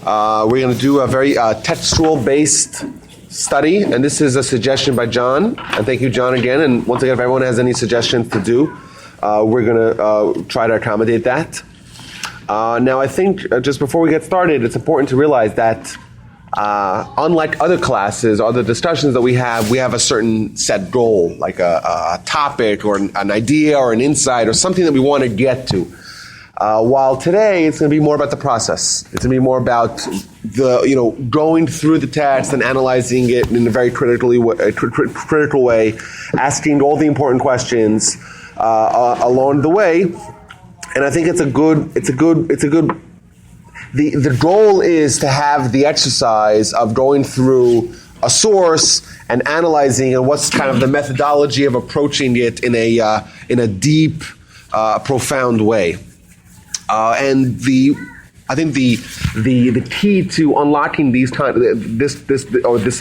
We're going to do a very textual-based study, and this is a suggestion by John. And thank you, John, again. And once again, if everyone has any suggestions to do, we're going to try to accommodate that. Now, I think just before we get started, it's important to realize that unlike other classes, other discussions that we have a certain set goal, like a topic or an idea or an insight or something that we want to get to. While today it's going to be more about the process. It's going to be more about going through the text and analyzing it in a very critical way, asking all the important questions along the way. And I think the goal is to have the exercise of going through a source and analyzing and what's kind of the methodology of approaching it in a deep, profound way. And I think the key to unlocking this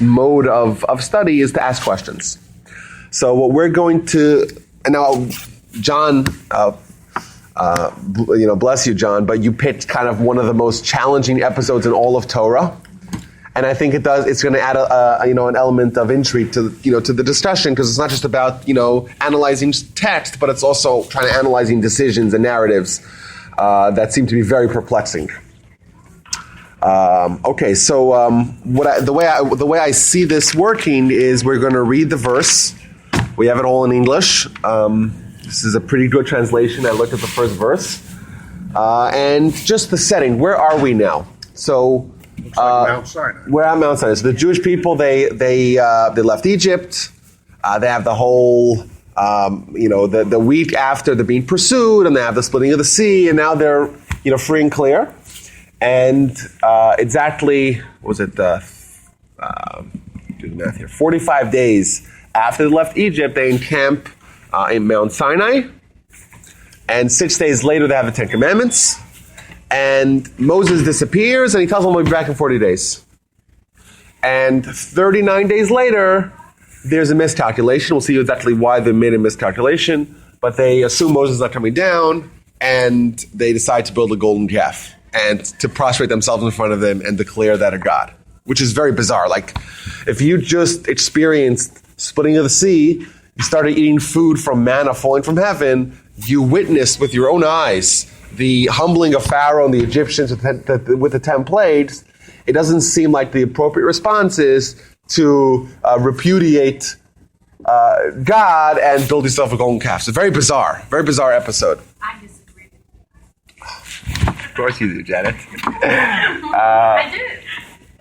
mode of study is to ask questions. So what we're going to, and now John, bless you, John, but you picked kind of one of the most challenging episodes in all of Torah, and I think it's going to add an element of intrigue to the discussion, because it's not just about analyzing text, but it's also trying to analyzing decisions and narratives that seem to be very perplexing. The way I see this working is we're going to read the verse. We have it all in English. This is a pretty good translation. I looked at the first verse. And just the setting. Where are we now? So looks like Mount Sinai. We're at Mount Sinai. So the Jewish people, they left Egypt. They have the whole, the week after they're being pursued, and they have the splitting of the sea, and now they're, free and clear. And exactly, what was it? Do the math here. 45 days after they left Egypt, they encamp in Mount Sinai, and 6 days later they have the Ten Commandments, and Moses disappears, and he tells them he'll be back in 40 days. And 39 days later, there's a miscalculation. We'll see exactly why they made a miscalculation, but they assume Moses is not coming down, and they decide to build a golden calf and to prostrate themselves in front of them and declare that a god, which is very bizarre. Like, if you just experienced splitting of the sea, you started eating food from manna falling from heaven, you witnessed with your own eyes the humbling of Pharaoh and the Egyptians with the 10 plagues, it doesn't seem like the appropriate response is to repudiate God and build yourself a golden calf. So very bizarre episode. I disagree. Of course you do, Janet. I do.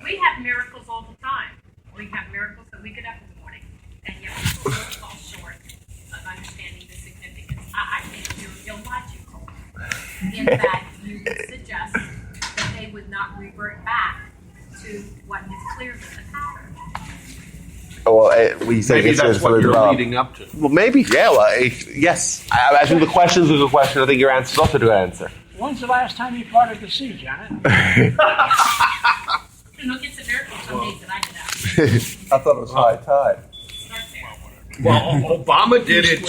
We have miracles all the time. We have miracles that we get up in the morning, and yet we fall short of understanding the significance. I think you're illogical in that you suggest that they would not revert back to what is clearly the pattern. Well, we say maybe that's what you're leading up to. Well, maybe, yeah. Well, yes. I think the question is a good question. I think your answer is also a good answer. When's the last time you parted the sea, Janet? Look, it's a miracle some days that I get out. I thought it was high tide. Start there. Well, Obama did it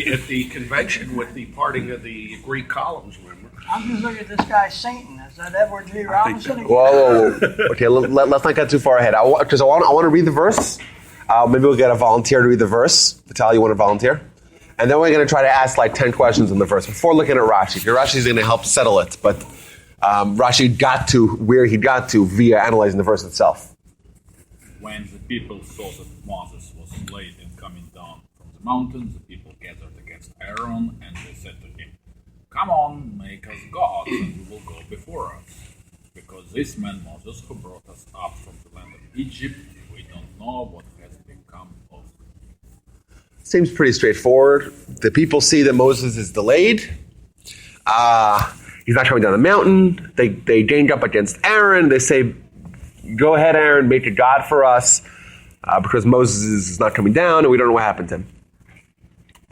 at the convention with the parting of the Greek columns, remember? I'm just looking at this guy, Satan. Is that Edward G. Robinson? Whoa. Okay, let's not get too far ahead. Because I want to read the verse. Maybe we'll get a volunteer to read the verse. Vitaly, you want to volunteer? And then we're going to try to ask like 10 questions in the verse before looking at Rashi. Rashi's going to help settle it, but Rashi got to where he got to via analyzing the verse itself. When the people saw that Moses was late in coming down from the mountain, the people gathered against Aaron, and they said to him, "Come on, make us gods, and we will go before us. Because this man Moses, who brought us up from the land of Egypt, we don't know what has become of him." Seems pretty straightforward. The people see that Moses is delayed. He's not coming down the mountain. They gang up against Aaron. They say, "Go ahead, Aaron, make a god for us," because Moses is not coming down, and we don't know what happened to him.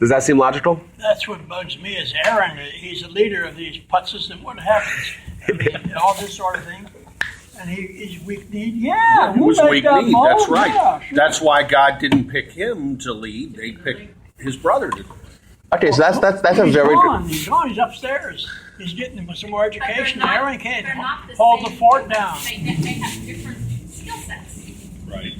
Does that seem logical? That's what bugs me is Aaron. He's the leader of these putzes, and what happens? I mean, all this sort of thing. And he's weak-kneed. Yeah, he was weak-kneed. That's right. Yeah, sure. That's why God didn't pick him to lead. They picked his brother to. Okay, so that's a He's very gone. He's gone. He's upstairs. He's getting some more But they're education. not- Aaron can't they're not hold the same fort group. down. They have different skill sets. Right.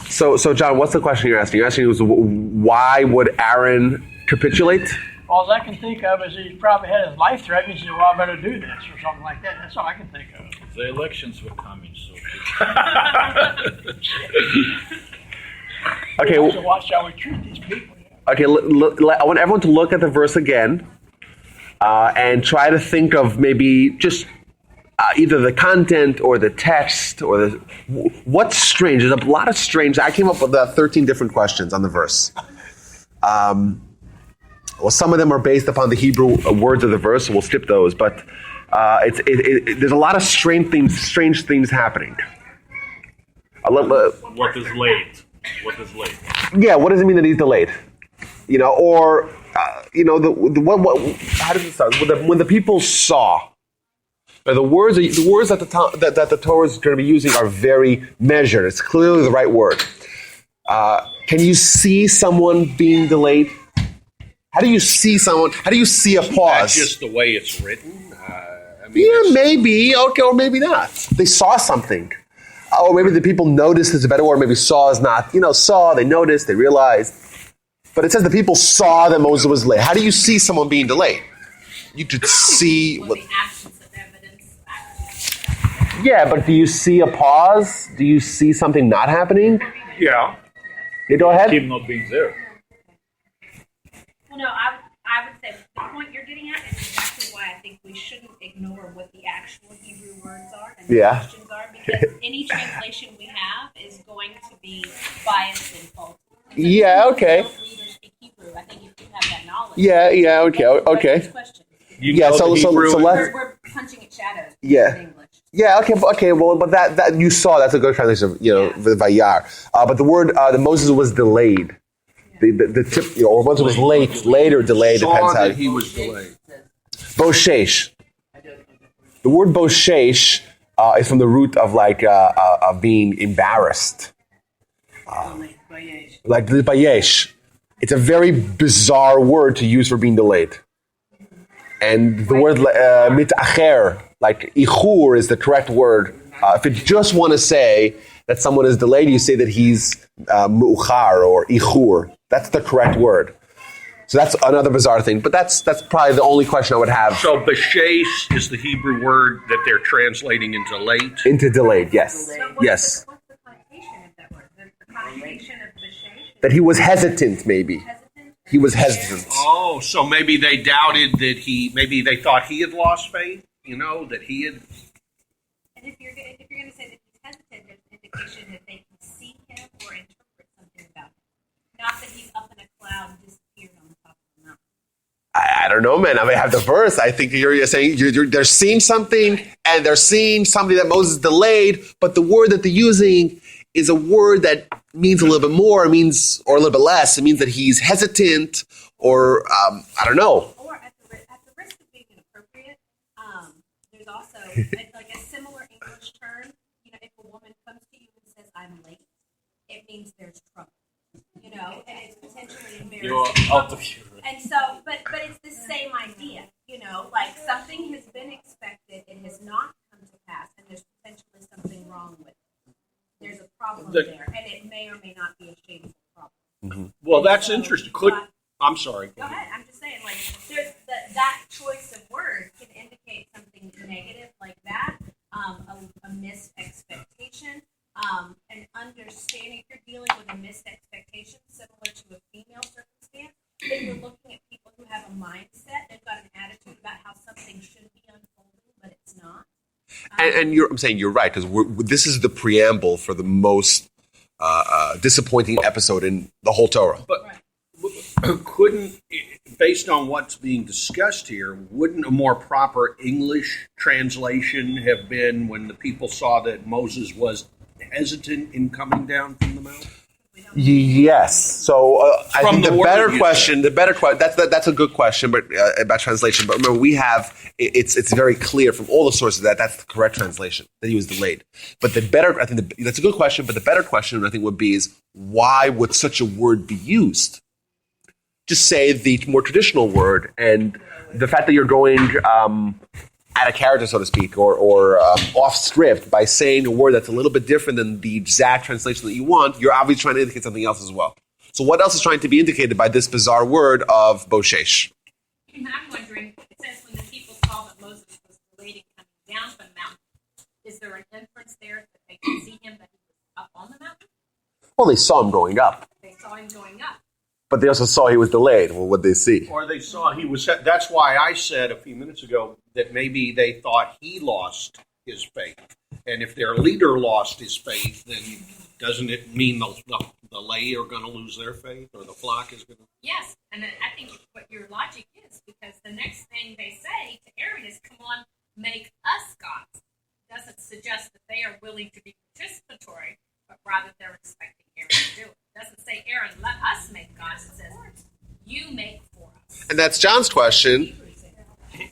So John, what's the question you're asking? You're asking was why would Aaron capitulate? All I can think of is he's probably had his life threatened. He said, well, I better do this or something like that. That's all I can think of. The elections were coming, so Okay, So watch how we treat these people. okay. I want everyone to look at the verse again and try to think of maybe just either the content or the text or what's strange. There's a lot of strange. I came up with 13 different questions on the verse. Well, some of them are based upon the Hebrew words of the verse, so we'll skip those. But there's a lot of strange things happening. what is late? What is late? Yeah, what does it mean that he's delayed? Or how does it start? When the people saw, the words that the Torah is going to be using are very measured. It's clearly the right word. Can you see someone being delayed? How do you see someone? How do you see a That's pause? just the way it's written. Yeah, maybe. Okay, or maybe not. They saw something. Or maybe the people noticed is a better word. Maybe saw is not. Saw, they noticed, they realized. But it says the people saw that Moses was late. How do you see someone being delayed? You could see Or what. the absence of evidence. Yeah, but do you see a pause? Do you see something not happening? Yeah. Yeah, go ahead. Him not being there. Well, no, I would say the point you're getting at is exactly why I think we shouldn't ignore what the actual Hebrew words are and the Yeah. questions are, because any translation we have is going to be biased and faulty. And so Yeah, even if okay. you don't read or speak Hebrew, I think if you have that knowledge. Yeah, okay, that's the okay. right question. You Yeah, know so the Hebrew. let's. We're punching at shadows Yeah. in English. Yeah, okay, well, but that you saw, that's a good translation of, the Vayar. But the word, the Moses was delayed. The tip, or Moses was late or delayed, Saw depends how. that he was delayed. Boshesh. The word boshesh is from the root of of being embarrassed. Like bayesh. It's a very bizarre word to use for being delayed. And the word mitacher, like ichur, is the correct word. If you just want to say that someone is delayed, you say that he's mu'char or ichur. That's the correct word. So that's another bizarre thing. But that's probably the only question I would have. So bashesh is the Hebrew word that they're translating into late. Into delayed, yes. But Yes. What's the connotation of that word? The connotation of Bashesh? That he was hesitant, maybe. Hesitant? He was hesitant. Oh, so maybe they doubted that maybe they thought he had lost faith, that he had. And if you're going to say that he's hesitant, there's an indication that they can see him or interpret something about him. Not that he's up in a cloud and disappeared on the top of the mountain. I don't know, man. I have the verse. I think you're saying they're seeing something, and they're seeing something that Moses delayed, but the word that they're using is a word that means a little bit more, or a little bit less. It means that he's hesitant, or I don't know. Or at the risk of being inappropriate, there's also like a similar English term. If a woman comes to you and says, "I'm late," it means there's trouble. And it's potentially embarrassing. You're out of here. And so, but it's the same idea. Like something has been expected, it has not come to pass, and there's potentially something wrong with it. There's a problem there, and it may or may not be a shameful problem. Well, that's interesting. I'm sorry. Go ahead. I'm just saying, like, there's that choice of words can indicate something negative like that, a missed expectation, an understanding. If you're dealing with a missed expectation similar to a female circumstance, then you're looking at people who have a mindset. They've got an attitude about how something should be unfolding, but it's not. And I'm saying you're right, because this is the preamble for the most disappointing episode in the whole Torah. But couldn't, based on what's being discussed here, wouldn't a more proper English translation have been when the people saw that Moses was hesitant in coming down from the mountain? Yes. So I From think the the word better you question, that's a good question, but about translation. But remember, it's very clear from all the sources that that's the correct translation, that he was delayed. But that's a good question. But the better question, I think, would be is why would such a word be used? just say the more traditional word. And the fact that you're going out of character, so to speak, or off script by saying a word that's a little bit different than the exact translation that you want, you're obviously trying to indicate something else as well. So what else is trying to be indicated by this bizarre word of boshesh? I'm wondering, it says when the people saw that Moses was delayed in coming down from the mountain, is there an inference there that they could see him that he was up on the mountain? Well, they saw him going up, They saw him going up. but they also saw he was delayed. Well, what did they see? Or they saw he was. That's why I said a few minutes ago that maybe they thought he lost his faith, and if their leader lost his faith, then doesn't it mean the lay are going to lose their faith, or the flock is going to? Yes, and I think what your logic is, because the next thing they say to Aaron is, come on, make us gods. It doesn't suggest that they are willing to be participatory, but rather they're expecting Aaron to do it. It doesn't say, Aaron, let us make gods. It says, you make for us. And that's John's question.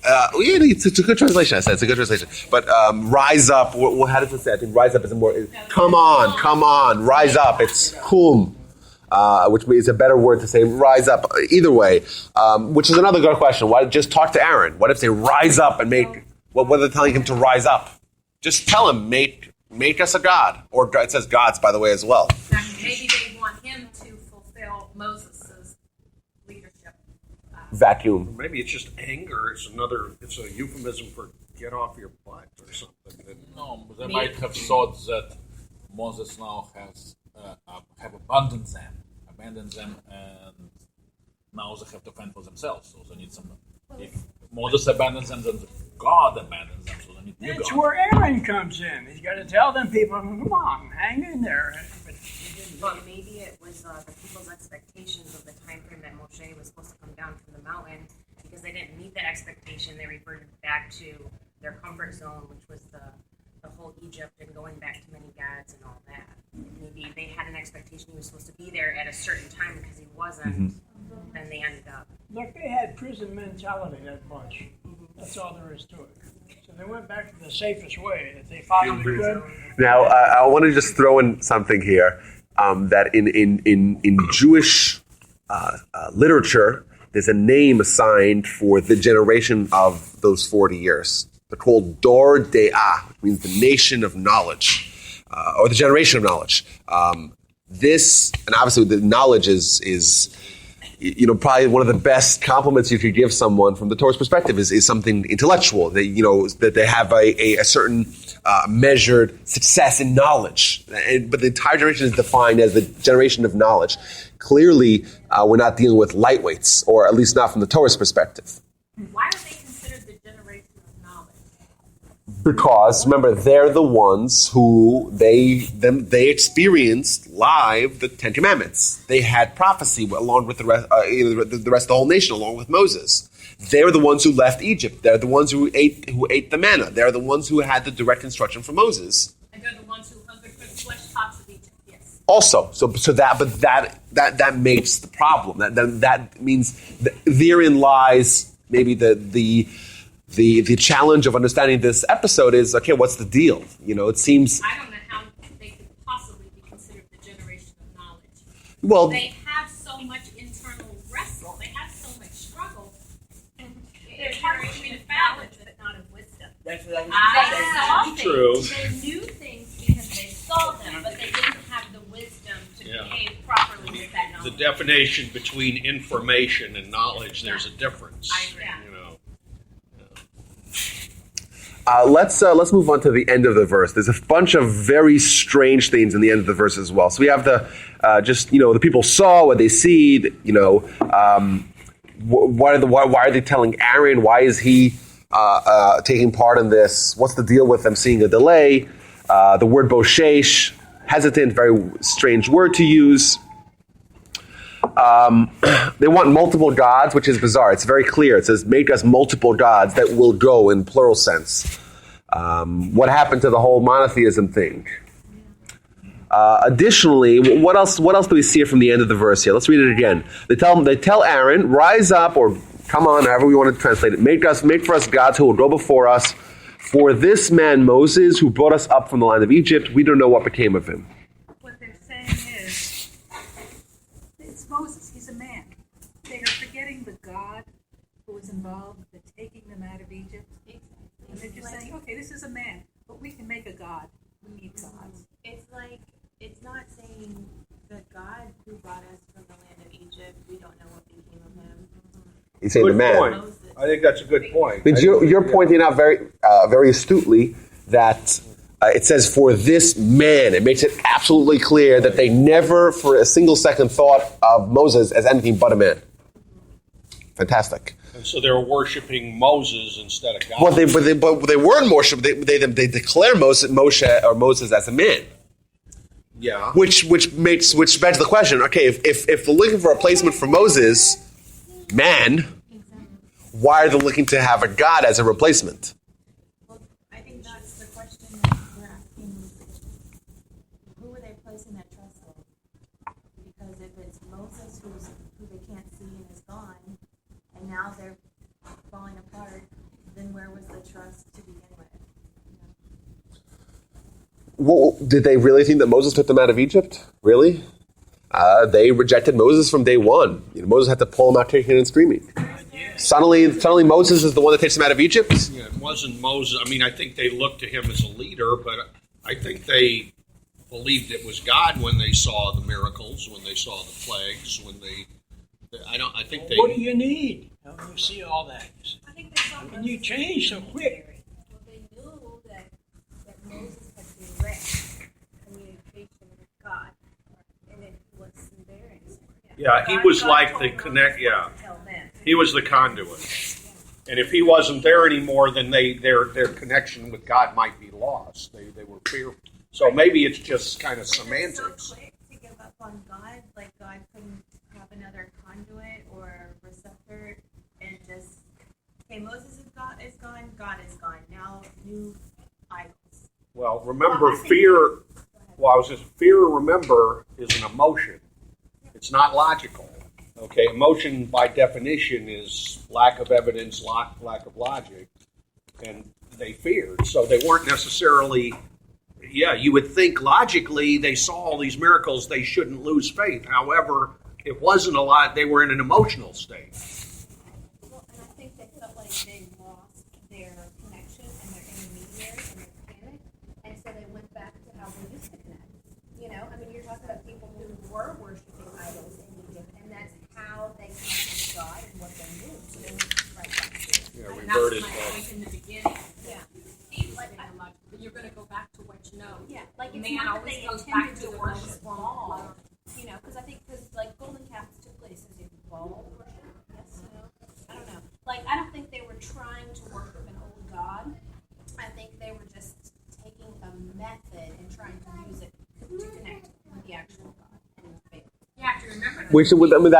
It's a good translation. I said it's a good translation. But rise up. How does it say? I think rise up is more. Come on, rise up. It's kum, which is a better word to say rise up. Either way, which is another good question. Why just talk to Aaron? What if they rise up and make? What are they telling him to rise up? Just tell him make us a god. Or it says gods, by the way, as well. Maybe they want him to fulfill Moses' leadership. Vacuum. Maybe it's just anger. It's a euphemism for get off your butt or something. No, they might have thought that Moses now have abandoned them, and now they have to fend for themselves. So they need some. If Moses abandons them, then God abandons them. So they need new That's God. where Aaron comes in. He's got to tell them people, come on, hang in there. But maybe it was the people's expectations of the time frame that Moshe was supposed to come down from the mountain, because they didn't meet that expectation. They reverted back to their comfort zone, which was the whole Egypt and going back to many gods and all that. Maybe they had an expectation he was supposed to be there at a certain time because he wasn't. Then they ended up. Look, they had prison mentality, that bunch. That's all there is to it. So they went back to the safest way. If they followed the good. Now, I want to just throw in something here that in Jewish literature, there's a name assigned for the generation of those 40 years. They're called Dor De'ah, which means the nation of knowledge, or the generation of knowledge. This, and obviously the knowledge is probably one of the best compliments you could give someone from the Torah's perspective is something intellectual, that they have a certain measured success in knowledge. But the entire generation is defined as the generation of knowledge. Clearly, we're not dealing with lightweights, or at least not from the Torah's perspective. Why are they considered the generation of knowledge? Because remember, they're the ones who they experienced live the Ten Commandments. They had prophecy along with the rest of the whole nation, along with Moses. They're the ones who left Egypt. They're the ones who ate the manna. They're the ones who had the direct instruction from Moses. And they're the ones who hungered for the flesh pots of Egypt. Yes. Also, that makes the problem. That means therein lies maybe the challenge of understanding this episode is, okay, what's the deal? It seems. I don't know how they could possibly be considered the generation of knowledge. Well, they have so much internal wrestle. They have so much struggle. It's hard for me to fathom, but not of wisdom. That's what I was saying. True. They knew things because they saw them, but they didn't have the wisdom to behave properly with that The knowledge. definition between information and knowledge, there's a difference. I agree. Let's move on to the end of the verse. There's a bunch of very strange things in the end of the verse as well. So we have the people saw what they see. Why are they telling Aaron? Why is he taking part in this? What's the deal with them seeing a delay? The word boshesh, hesitant, very strange word to use. They want multiple gods, which is bizarre. It's very clear. It says, make us multiple gods that will go in plural sense. What happened to the whole monotheism thing? Additionally, what else do we see from the end of the verse here? Let's read it again. They tell Aaron, rise up, or come on, however we want to translate it. Make for us gods who will go before us. For this man Moses, who brought us up from the land of Egypt, we don't know what became of him. What they're saying is, it's Moses, he's a man. They don't involved, the taking them out of Egypt. And they're just saying, okay, this is a man, but we can make a god. We need gods. It's like, it's not saying the God who brought us from the land of Egypt, we don't know what became of him. He's saying the Good man. point. I think that's a good point. But you're pointing out very astutely that it says for this man. It makes it absolutely clear that they never for a single second thought of Moses as anything but a man. Fantastic. And so they were worshiping Moses instead of God. Well, they weren't worship. They declare Moses as a man. Yeah. Which begs the question. Okay, if they're looking for a replacement for Moses, man, why are they looking to have a God as a replacement? Well, I think that's the question that we're asking. Who are they placing that trust in? Because if it's Moses who they can't see and is gone, and now they're falling apart, then where was the trust to begin with? Well, did they really think that Moses took them out of Egypt? Really? They rejected Moses from day one. Moses had to pull them out kicking and screaming. Suddenly Moses is the one that takes them out of Egypt? Yeah, it wasn't Moses. I mean, I think they looked to him as a leader, but I think they believed it was God when they saw the miracles, when they saw the plagues, when they. I think they. What do you need? When you see all that, I think they saw and you change so quick. Well, they knew that Moses had direct communication with God, and it wasn't there anymore. Yeah, he was like the connect. Yeah, he was the conduit. And if he wasn't there anymore, then their connection with God might be lost. They were fearful. So maybe it's just kind of semantics. So quick to give up on God, like God couldn't have another conduit or receptor, and just, okay, Moses is gone, God is gone. Now new idols. Well, remember, fear. Well, fear. Remember, is an emotion. It's not logical. Okay, emotion by definition is lack of evidence, lack of logic, and they feared. So they weren't necessarily. Yeah, you would think logically they saw all these miracles, they shouldn't lose faith. However, it wasn't a lot. They were in an emotional state. Well, and I think they felt like they lost their connection and their intermediary and their panic, and so they went back to how they used to connect. I mean, you're talking about people who were worshiping idols in Egypt, and that's how they connected to God and what they knew. So they went right back to it. Yeah, And that was reverted my back. point in the beginning. Yeah. But you're going to go back to what you know. Yeah, like it's Man not that always they goes intended back to to the worship most Baal, because like golden calves took place as a Baal worship. Yes, I don't know. Like I don't think they were trying to worship an old god. I think they were just taking a method and trying to use it to connect with the actual God. And it failed. You have to remember that. Which, I mean,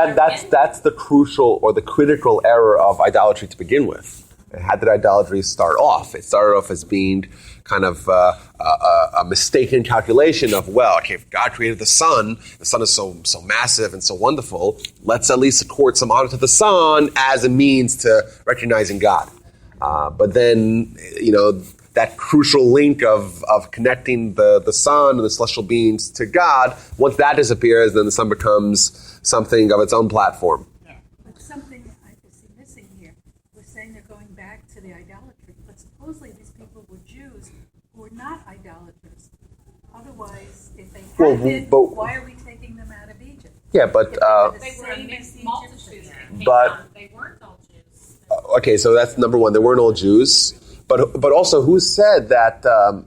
that's the crucial or the critical error of idolatry to begin with. How did idolatry start off? It started off as being kind of a mistaken calculation of, well, okay, if God created the sun is so massive and so wonderful, let's at least accord some honor to the sun as a means to recognizing God. But then, that crucial link of connecting the sun and the celestial beings to God, once that disappears, then the sun becomes something of its own platform. But something I could see missing here was saying they're going back to the idolatry. But supposedly these people were Jews who were not idolaters. Otherwise, if they had been, why are we taking them out of Egypt? Yeah, but They were a mixed multitude. But- They weren't all Jews. okay, so that's number one. They weren't all Jews, but also who said that the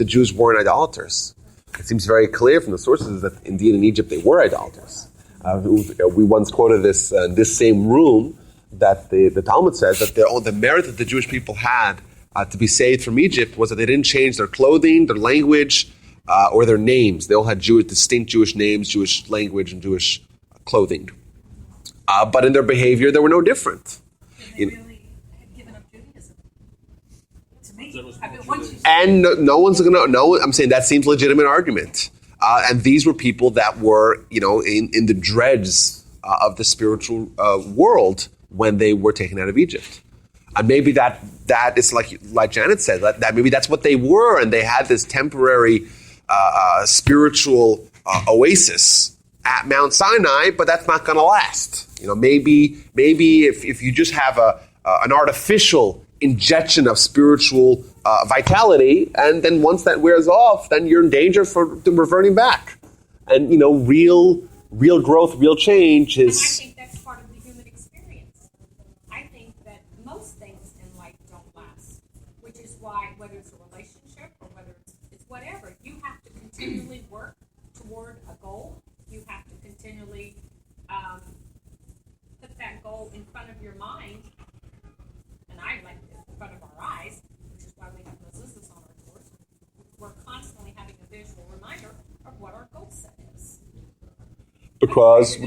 Jews weren't idolaters? It seems very clear from the sources that indeed in Egypt they were idolaters. We once quoted this in this same room that the Talmud says that the merit that the Jewish people had to be saved from Egypt was that they didn't change their clothing, their language, or their names. They all had distinct Jewish names, Jewish language, and Jewish clothing. But in their behavior, they were no different. They really had given up Judaism. To me, I mean, once you And no one's going to know. I'm saying that seems a legitimate argument. And these were people that were, in the dregs of the spiritual world when they were taken out of Egypt. And maybe that is like Janet said, that maybe that's what they were, and they had this temporary spiritual oasis at Mount Sinai, but that's not going to last. Maybe if you just have an artificial injection of spiritual vitality, and then once that wears off, then you're in danger for reverting back. And real growth, real change And I is. think that's part of the human experience. I think that most things in life don't last, which is why, whether it's a relationship or whether it's whatever, you have to continually work toward a goal. You have to continually put that goal in front of your mind, and I like this in front of our eyes, which is why we have mezuzahs on our doors. We're constantly having a visual reminder of what our goal set is. Because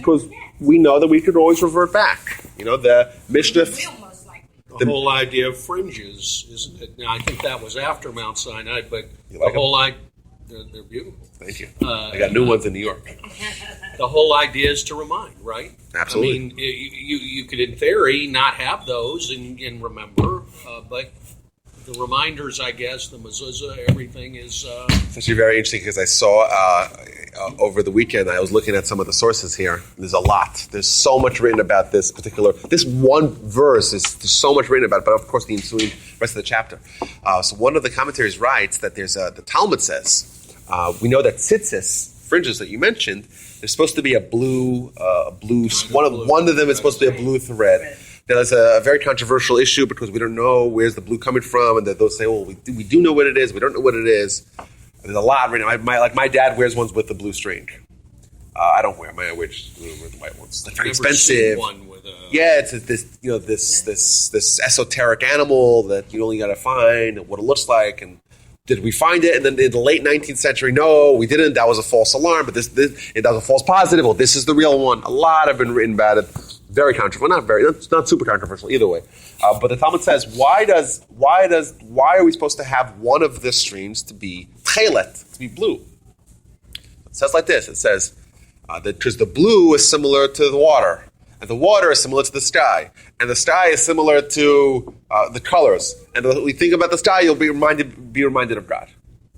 we know that we could always revert back. The Mishnah. We will most likely. The whole idea of fringes, isn't it? Now, I think that was after Mount Sinai, but You the like whole idea, they're beautiful. Thank you. I got new ones in New York. The whole idea is to remind, right? Absolutely. I mean, you could, in theory, not have those and remember, but the reminders, I guess, the mezuzah, everything is... It's actually very interesting because I saw over the weekend, I was looking at some of the sources here. There's a lot. There's so much written about this one verse. There's so much written about it, but of course the ensuing rest of the chapter. So one of the commentaries writes that the Talmud says, we know that tzitzis, fringes that you mentioned, there's supposed to be a blue one of them is supposed to be a blue thread. There's a very controversial issue because we don't know where's the blue coming from, and that those say, well, we do know what it is, we don't know what it is. There's a lot written. My dad wears ones with the blue string. I don't wear mine. I wear the white ones. They're very expensive. One with a... Yeah, it's this esoteric animal that you only got to find and what it looks like. And did we find it? And then in the late 19th century, no, we didn't. That was a false alarm. But that was a false positive. Well, this is the real one. A lot have been written about it. Very controversial. Not super controversial either way. But the Talmud says, why are we supposed to have one of the streams to be tchelet, to be blue? It says like this. It says that because the blue is similar to the water, and the water is similar to the sky, and the sky is similar to the colors. And when we think about the sky, you'll be reminded of God.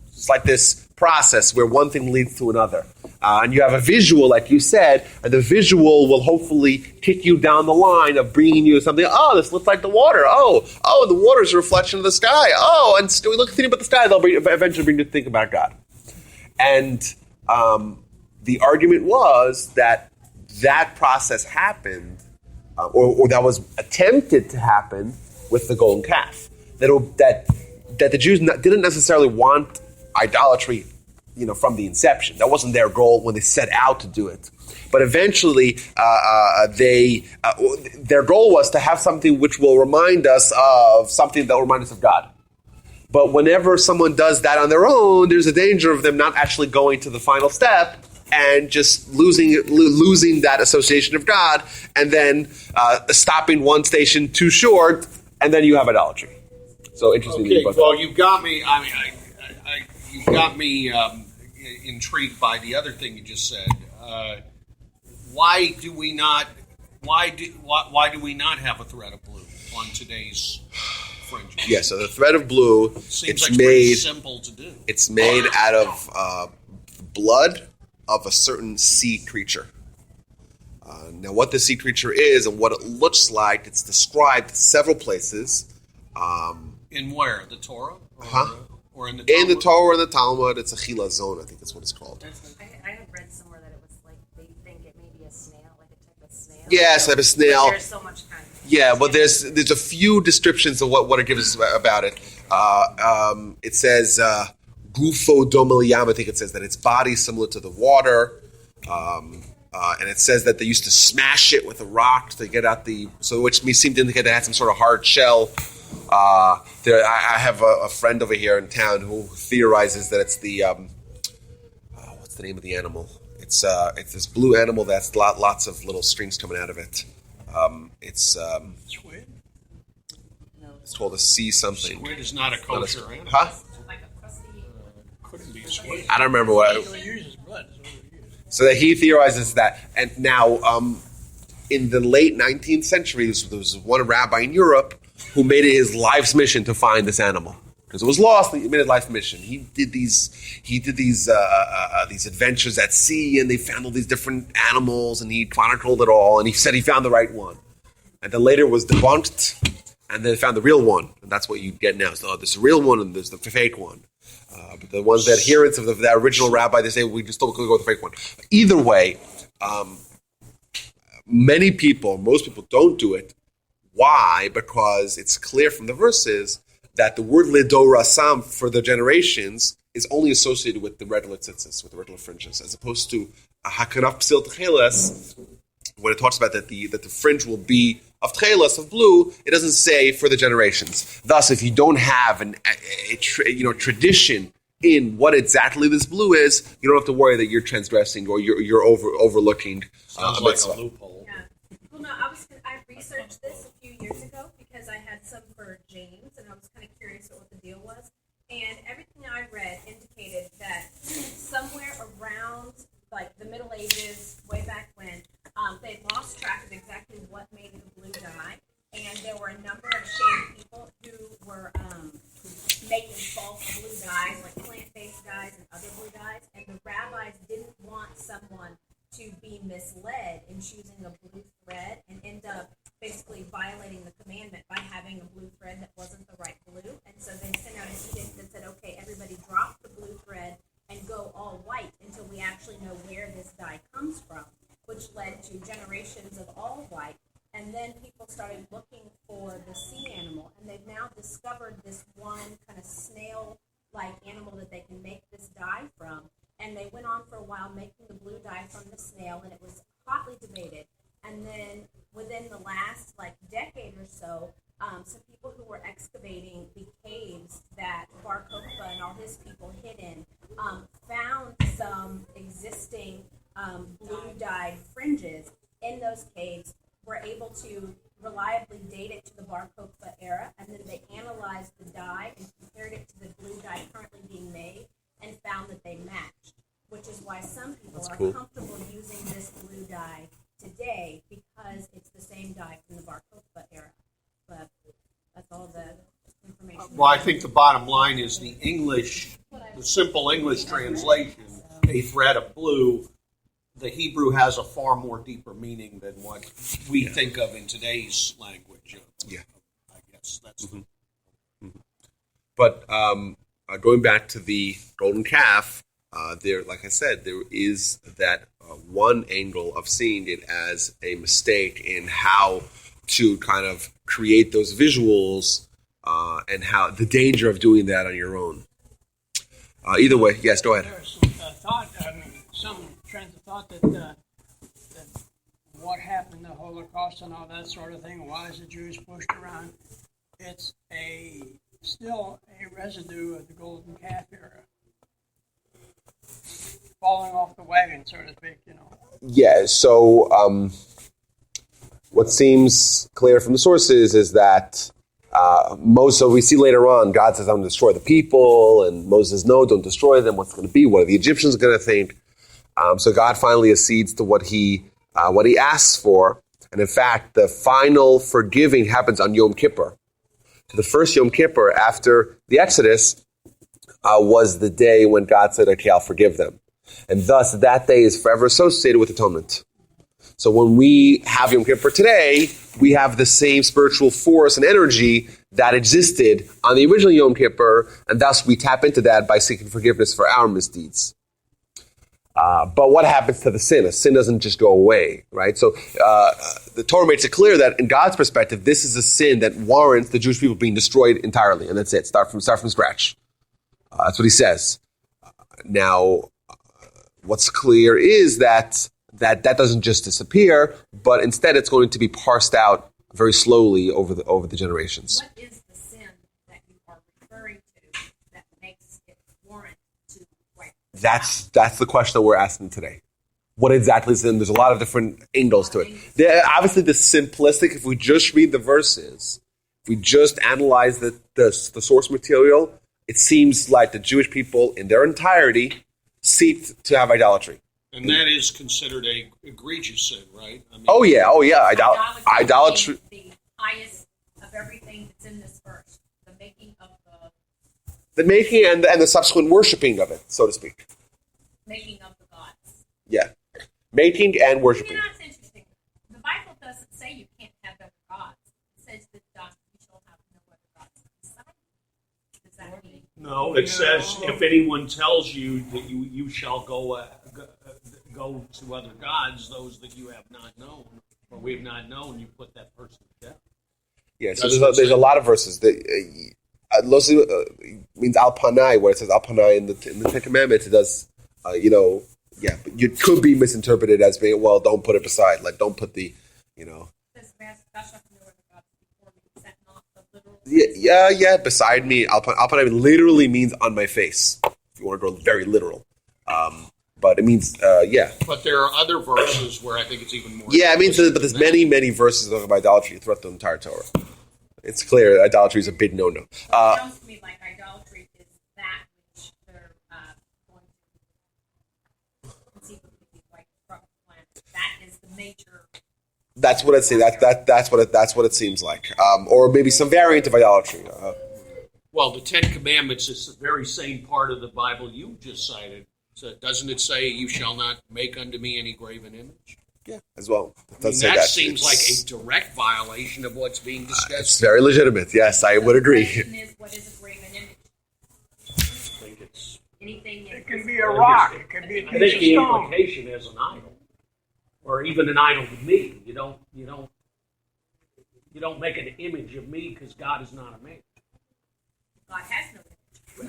It's like this process where one thing leads to another. And you have a visual, like you said, and the visual will hopefully kick you down the line of bringing you something. Oh, this looks like the water. Oh, the water is a reflection of the sky. Oh, and we look thinking about the sky, they'll eventually bring you to think about God. And the argument was that process happened, or that was attempted to happen with the golden calf. That the Jews didn't necessarily want idolatry, from the inception. That wasn't their goal when they set out to do it. But eventually, their goal was to have something which will remind us of something that will remind us of God. But whenever someone does that on their own, there's a danger of them not actually going to the final step and just losing that association of God, and then stopping one station too short, and then you have idolatry. So interesting. Okay, well, you got me. You got me intrigued by the other thing you just said. Why do we not have a thread of blue on today's fringes? Yeah, so the thread of blue, Seems like pretty simple to do. It's made out of blood of a certain sea creature. Now, what the sea creature is and what it looks like, it's described several places. In where? The Torah? Or in the Talmud? In the Torah and the Talmud, it's a chilazon, I think that's what it's called. I had read somewhere that it was like they think it may be a snail, like a type of snail. Yes, type of snail. But there's so much kind of... Yeah, but there's a few descriptions of what it gives us about it. It says gufo domel yam. I think it says that its body is similar to the water, and it says that they used to smash it with a rock to get out which seemed to indicate that it had some sort of hard shell. I have a friend over here in town who theorizes that it's the what's the name of the animal? It's this blue animal that's lots of little strings coming out of it. It's Squid? it's called a sea something. Squid is not a kosher animal. Huh? Like a crusty. Couldn't be squid. I don't remember what. He uses blood. Is what he uses. So that he theorizes that, and now in the late 19th century, there was one rabbi in Europe who made it his life's mission to find this animal. because it was lost. He made a life mission. He did these adventures at sea, and they found all these different animals, and he chronicled it all, and he said he found the right one. And then later it was debunked, and then they found the real one, and that's what you get now. So there's the real one, and there's the fake one. But the ones, the adherents of the original rabbi, they say we just don't go with the fake one. Either way, most people don't do it. Why? Because it's clear from the verses that the word lidorasam for the generations is only associated with the regular tzitzis, with the regular fringes, as opposed to hakanaf psil techeles, when it talks about that the fringe will be of techeles, of blue. It doesn't say for the generations. Thus, if you don't have a tradition in what exactly this blue is, you don't have to worry that you're transgressing or you're overlooking. Sounds like a loophole. Yeah. Well, no, I researched this a few years ago because I had some for James, and I was kind of curious about what the deal was. And everything I read indicated that somewhere around like the Middle Ages, way back when, they lost track of exactly what made the blue dye, and there were a number of shady people who were making false blue dyes, like plant-based dyes and other blue dyes, and the rabbis didn't want someone to be misled in choosing a blue thread and end up basically violating the commandment by having a blue thread that wasn't the right blue. And so they sent out an edict that said, okay, everybody drop the blue thread and go all white until we actually know where this dye comes from, which led to generations of all white. And then people started looking for the sea animal, and they've now discovered this one kind of snail-like animal that they can make this dye from. And they went on for a while making the blue dye from the snail, and it was hotly debated. And then within the last decade or so, some people who were excavating the caves that Bar Kokhba and all his people hid in found some existing blue-dyed fringes in those caves, were able to reliably date it to the Bar Kokhba era, and then they analyzed the dye and compared it to the blue dye currently being made and found that they matched, which is why some people are comfortable using this blue dye today because it's the same dye from the Bar Kokhba era. But that's all the information. Well, I think the bottom line is the simple English translation, a thread of blue. The Hebrew has a far more deeper meaning than what we think of in today's language. Yeah. I guess that's But going back to the golden calf, there, like I said, there is that one angle of seeing it as a mistake in how to kind of create those visuals and how the danger of doing that on your own. Either way, yes, go ahead. There's some trains of thought that what happened, the Holocaust and all that sort of thing, why is the Jews pushed around? It's still a residue of the golden calf era. Falling off the wagon, so to speak, Yeah, so what seems clear from the sources is that so we see later on, God says, I'm going to destroy the people, and Moses says, no, don't destroy them. What's going to be? What are the Egyptians going to think? So God finally accedes to what he asks for. And in fact, the final forgiving happens on Yom Kippur. So the first Yom Kippur after the Exodus was the day when God said, okay, I'll forgive them. And thus, that day is forever associated with atonement. So when we have Yom Kippur today, we have the same spiritual force and energy that existed on the original Yom Kippur, and thus we tap into that by seeking forgiveness for our misdeeds. But what happens to the sin? A sin doesn't just go away, right? So the Torah makes it clear that in God's perspective, this is a sin that warrants the Jewish people being destroyed entirely, and that's it. Start from scratch. That's what he says. Now, what's clear is that doesn't just disappear, but instead it's going to be parsed out very slowly over the generations. What is the sin that you are referring to that makes it warrant to wipe? That's the question that we're asking today. What exactly is sin? There's a lot of different angles to it. Obviously, the simplistic, if we just read the verses, if we just analyze the source material, it seems like the Jewish people in their entirety seek to have idolatry. And that is considered a egregious sin, right? I mean, Oh yeah. Idolatry. The highest of everything that's in this verse, the making of the The making and the subsequent worshiping of it, so to speak. Making of the gods. Yeah. Making and worshiping. You know, it's interesting. The Bible doesn't say you can't have other gods. It says that you shall have no other gods beside you. Does that mean? No, it says if anyone tells you that you shall go to other gods, those that you have not known or we have not known, you put that person to death. Yeah, so there's a lot of verses that means al panai, where it says al panai in the Ten Commandments. It does, but it could be misinterpreted as being, well, don't put it beside, like don't put the, Yeah, beside me. Al panai literally means on my face. If you want to go very literal, but it means But there are other verses where I think it's even more. Yeah, I mean, but there's many verses talking about idolatry throughout the entire Torah. It's clear idolatry is a big no-no. It sounds to me like idolatry is that which they're going to conceivably be like from the planet. That is the major. That's what I'd say. That's what it seems like, or maybe some variant of idolatry. Well, the Ten Commandments is the very same part of the Bible you just cited. So doesn't it say, "You shall not make unto me any graven image"? Yeah, as well. That seems like a direct violation of what's being discussed. It's very legitimate. Yes, I would agree. What is a graven image? I think it's. Anything. It can be a rock. It can be a I piece think of the stone. implication is an idol, or even an idol to me. You don't make an image of me because God is not a man. God has no image.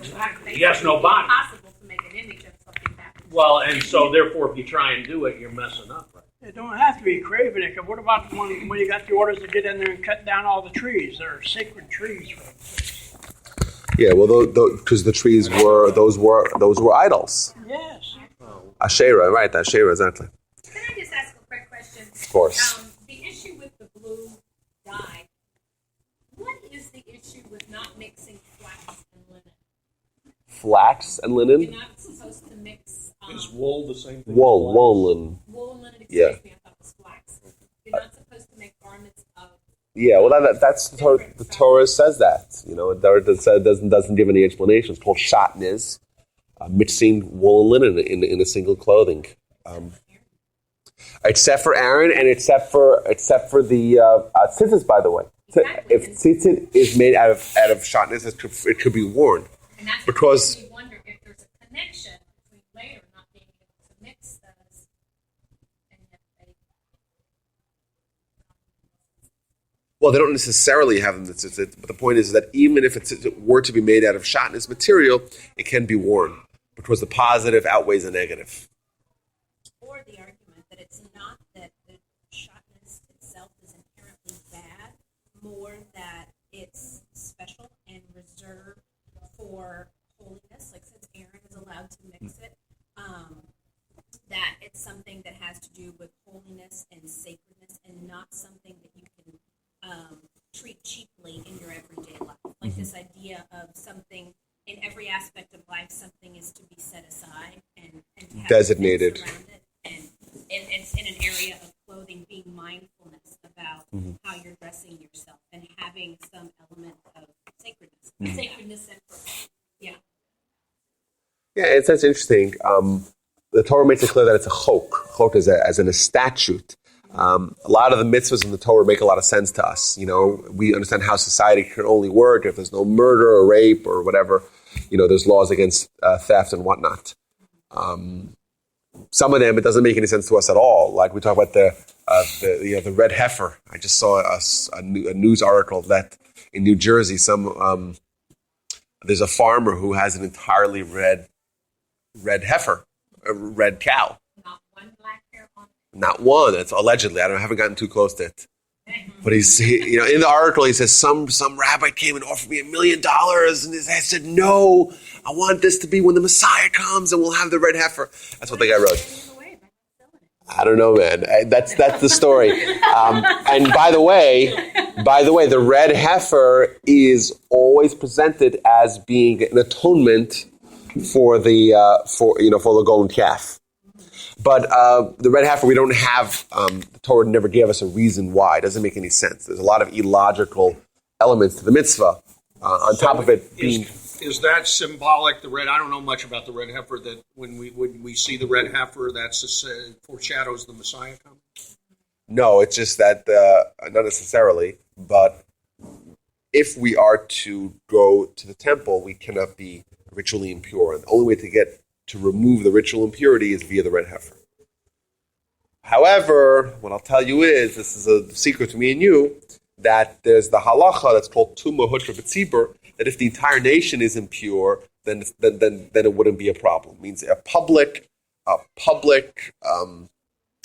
Exactly. He has no body. It's impossible to make an image of something that. Well, and so therefore, if you try and do it, you're messing up, right? It don't have to be craving it. What about when you got the orders to get in there and cut down all the trees? There are sacred trees. Yeah, well, because the trees those were idols. Yes. Asherah, right? Asherah, exactly. Can I just ask a quick question? Of course. The issue with the blue dye. What is the issue with not mixing flax and linen? Flax and linen. You're not supposed to mix. Is wool the same thing? Wool and linen. Wool and linen. Yeah. Excuse me, I thought it was flax. You're not supposed to make garments of. Yeah, well, that's the Torah. The Torah says that. It doesn't give any explanation. It's called shatnez, mixing wool and linen in a single clothing. Except for Aaron and except for the tzitzis, by the way. Exactly. If tzitzit is made out of shatnez, it could be worn. And that's because makes me wonder if there's a connection between later not being able to mix those and yet they. Well, they don't necessarily have them. But the point is that even if it were to be made out of shatnez material, it can be worn because the positive outweighs the negative. Or the argument that it's not that the shatnez itself is inherently bad, more that it's special and reserved for holiness. Like since Aaron is allowed to mix it, that it's something that has to do with holiness and sacredness, and not something that you can treat cheaply in your everyday life. Like this idea of something in every aspect of life, something is to be set aside and to have designated. around it. And it's in an area of clothing, being mindfulness about how you're dressing yourself and having some element of sacredness. Sacredness and purpose. Yeah. Yeah, that's interesting. The Torah makes it clear that it's a chok. Chok is as in a statute. A lot of the mitzvahs in the Torah make a lot of sense to us. We understand how society can only work if there's no murder or rape or whatever. There's laws against theft and whatnot. Some of them, it doesn't make any sense to us at all. Like we talk about the red heifer. I just saw a news article that in New Jersey, there's a farmer who has an entirely red heifer, a red cow. Not one black hair on it. Not one. That's allegedly. I haven't gotten too close to it. But in the article, he says some rabbi came and offered me $1 million, and I said no. I want this to be when the Messiah comes, and we'll have the red heifer. That's what the guy wrote. I don't know, man. That's the story. And by the way, the red heifer is always presented as being an atonement for the golden calf. But the red heifer, we don't have. The Torah never gave us a reason why. It doesn't make any sense. There's a lot of illogical elements to the mitzvah. On top of it being Is that symbolic? The red. I don't know much about the red heifer. That when we see the red heifer, that's foreshadows the Messiah coming. No, it's just that not necessarily. But if we are to go to the temple, we cannot be ritually impure, and the only way to remove the ritual impurity is via the red heifer. However, what I'll tell you is, this is a secret to me and you, that there's the halacha that's called tumah hutra b'tzibur, that if the entire nation is impure, then it wouldn't be a problem. It means a public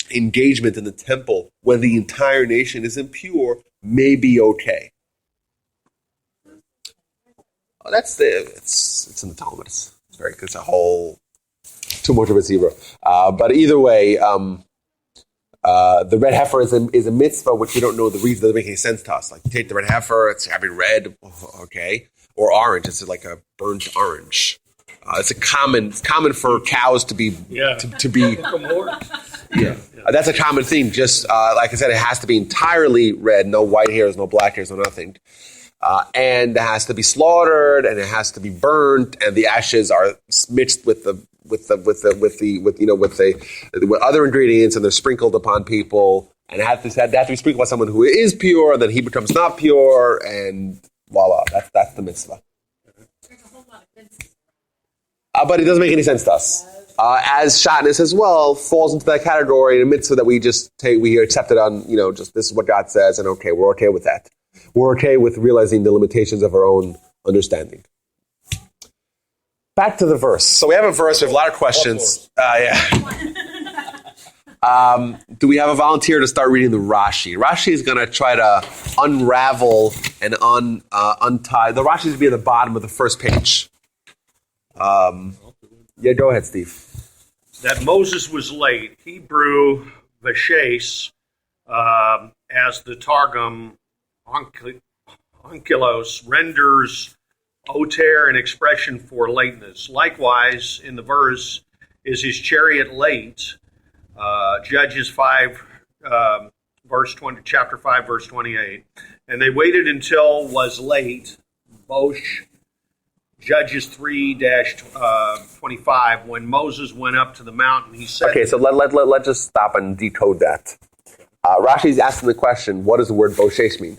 engagement in the temple when the entire nation is impure may be okay. Oh, it's in the Talmud. It's very good. It's a whole tumah hutra b'tzibur. But either way. The red heifer is a mitzvah which we don't know the reason. Doesn't make any sense to us. Like, you take the red heifer, it's having red, okay, or orange. It's like a burnt orange. It's common for cows to be to be. Yeah, that's a common theme. Just like I said, it has to be entirely red. No white hairs, no black hairs, no nothing. And it has to be slaughtered, and it has to be burnt, and the ashes are mixed with other ingredients, and they're sprinkled upon people, and they have to be sprinkled by someone who is pure, and then he becomes not pure, and voila, that's the mitzvah. There's a whole lot of fences. But it doesn't make any sense to us. As shatnez as well falls into that category, in a mitzvah that we just take, we accept it on, just this is what God says, and okay, we're okay with that. We're okay with realizing the limitations of our own understanding. Back to the verse. So we have a verse. We have a lot of questions. Do we have a volunteer to start reading the Rashi? Rashi is going to try to unravel and untie. The Rashi is going to be at the bottom of the first page. Go ahead, Steve. That Moses was late. Hebrew Vashes, as the Targum Onkelos renders oter an expression for lateness. Likewise, in the verse, is his chariot late? Judges 5, chapter 5, verse 28. And they waited until was late. Bosh, Judges 3-25. When Moses went up to the mountain, he said... Okay, so let's just stop and decode that. Rashi's asking the question, what does the word boshesh mean?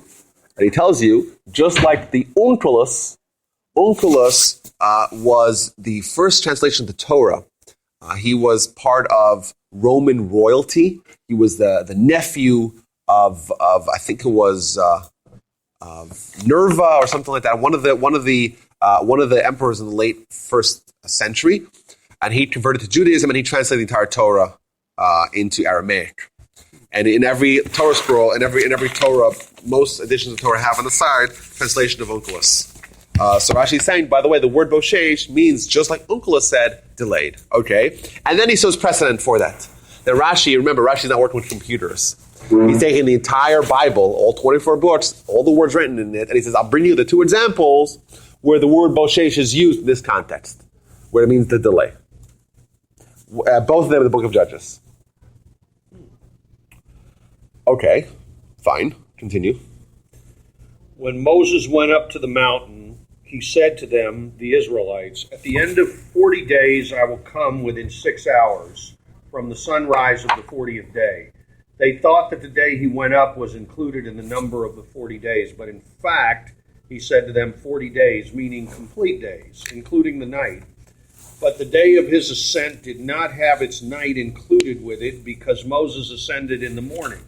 And he tells you, just like the Onkelos was the first translation of the Torah. He was part of Roman royalty. He was the nephew of I think it was Nerva or something like that. One of the emperors in the late first century, and he converted to Judaism and he translated the entire Torah into Aramaic. And in every Torah scroll, in every Torah, most editions of Torah have on the side translation of Onkelos. So Rashi is saying, by the way, the word boshesh means, just like Onkelos said, delayed. Okay? And then he shows precedent for that. That Rashi, remember, Rashi's not working with computers. He's taking the entire Bible, all 24 books, all the words written in it, and he says, I'll bring you the two examples where the word boshesh is used in this context, where it means the delay. Both of them in the book of Judges. Okay, fine. Continue. When Moses went up to the mountain, he said to them, the Israelites, at the end of 40 days I will come within 6 hours from the sunrise of the 40th day. They thought that the day he went up was included in the number of the 40 days, but in fact, he said to them 40 days, meaning complete days, including the night. But the day of his ascent did not have its night included with it, because Moses ascended in the morning.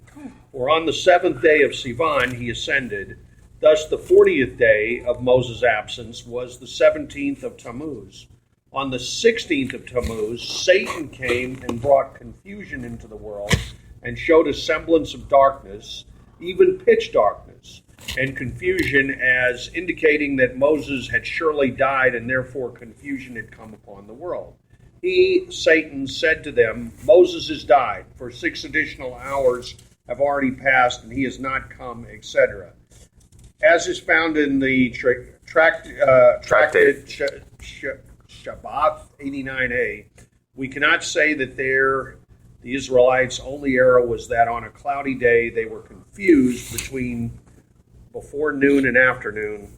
For on the 7th day of Sivan he ascended. Thus the 40th day of Moses' absence was the 17th of Tammuz. On the 16th of Tammuz, Satan came and brought confusion into the world and showed a semblance of darkness, even pitch darkness, and confusion, as indicating that Moses had surely died and therefore confusion had come upon the world. He, Satan, said to them, Moses has died, for 6 additional hours have already passed and he has not come, etc. As is found in the Tractate Shabbat 89a, we cannot say that the Israelites' only error was that on a cloudy day they were confused between before noon and afternoon,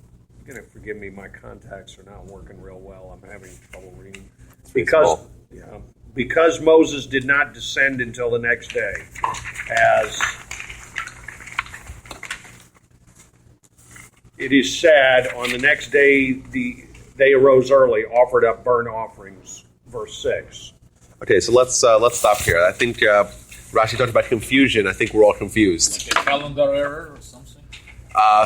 You're gonna forgive me. My contacts are not working real well. I'm having trouble reading because Moses did not descend until the next day, as it is said, on the next day they arose early, offered up burnt offerings. Verse 6. Okay, so let's stop here. I think Rashi talked about confusion. I think we're all confused. Like a calendar error or something?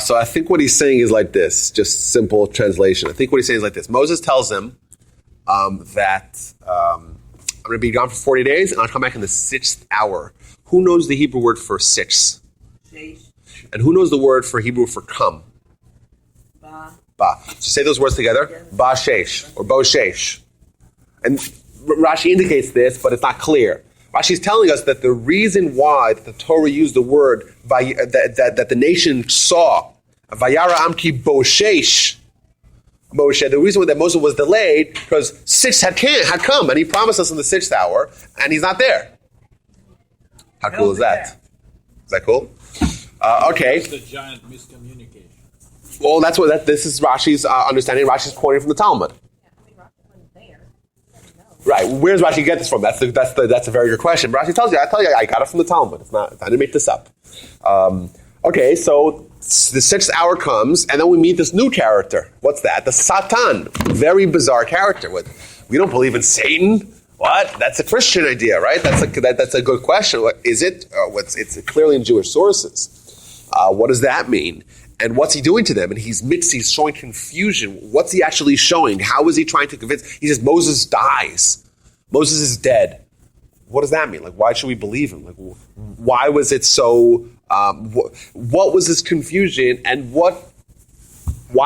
So I think what he's saying is like this, just simple translation. I think what he's saying is like this. Moses tells them that I'm going to be gone for 40 days and I'll come back in the 6th hour. Who knows the Hebrew word for 6? And who knows the word for Hebrew for come? Ba. So say those words together. Ba shesh or bo shesh. And Rashi indicates this, but it's not clear. Rashi is telling us that the reason why the Torah used the word that the nation saw, Vayara Amki Boshesh, Moshe, the reason that Moses was delayed because 6 had come, and he promised us in the 6th hour, and he's not there. How cool is that? Is that cool? Okay. It's a giant miscommunication. Well, this is Rashi's understanding. Rashi's quoting from the Talmud. Right. Where does Rashi get this from? That's a very good question. But Rashi tells you, I got it from the Talmud. I didn't make this up. Okay, so the 6th hour comes, and then we meet this new character. What's that? The Satan. Very bizarre character. We don't believe in Satan. What? That's a Christian idea, right? That's a good question. What is it? It's clearly in Jewish sources. What does that mean? And what's he doing to them? And he's showing confusion. What's he actually showing? How is he trying to convince? He says Moses dies. Moses is dead. What does that mean? Like, why should we believe him? Like, why was it so? What was this confusion? And why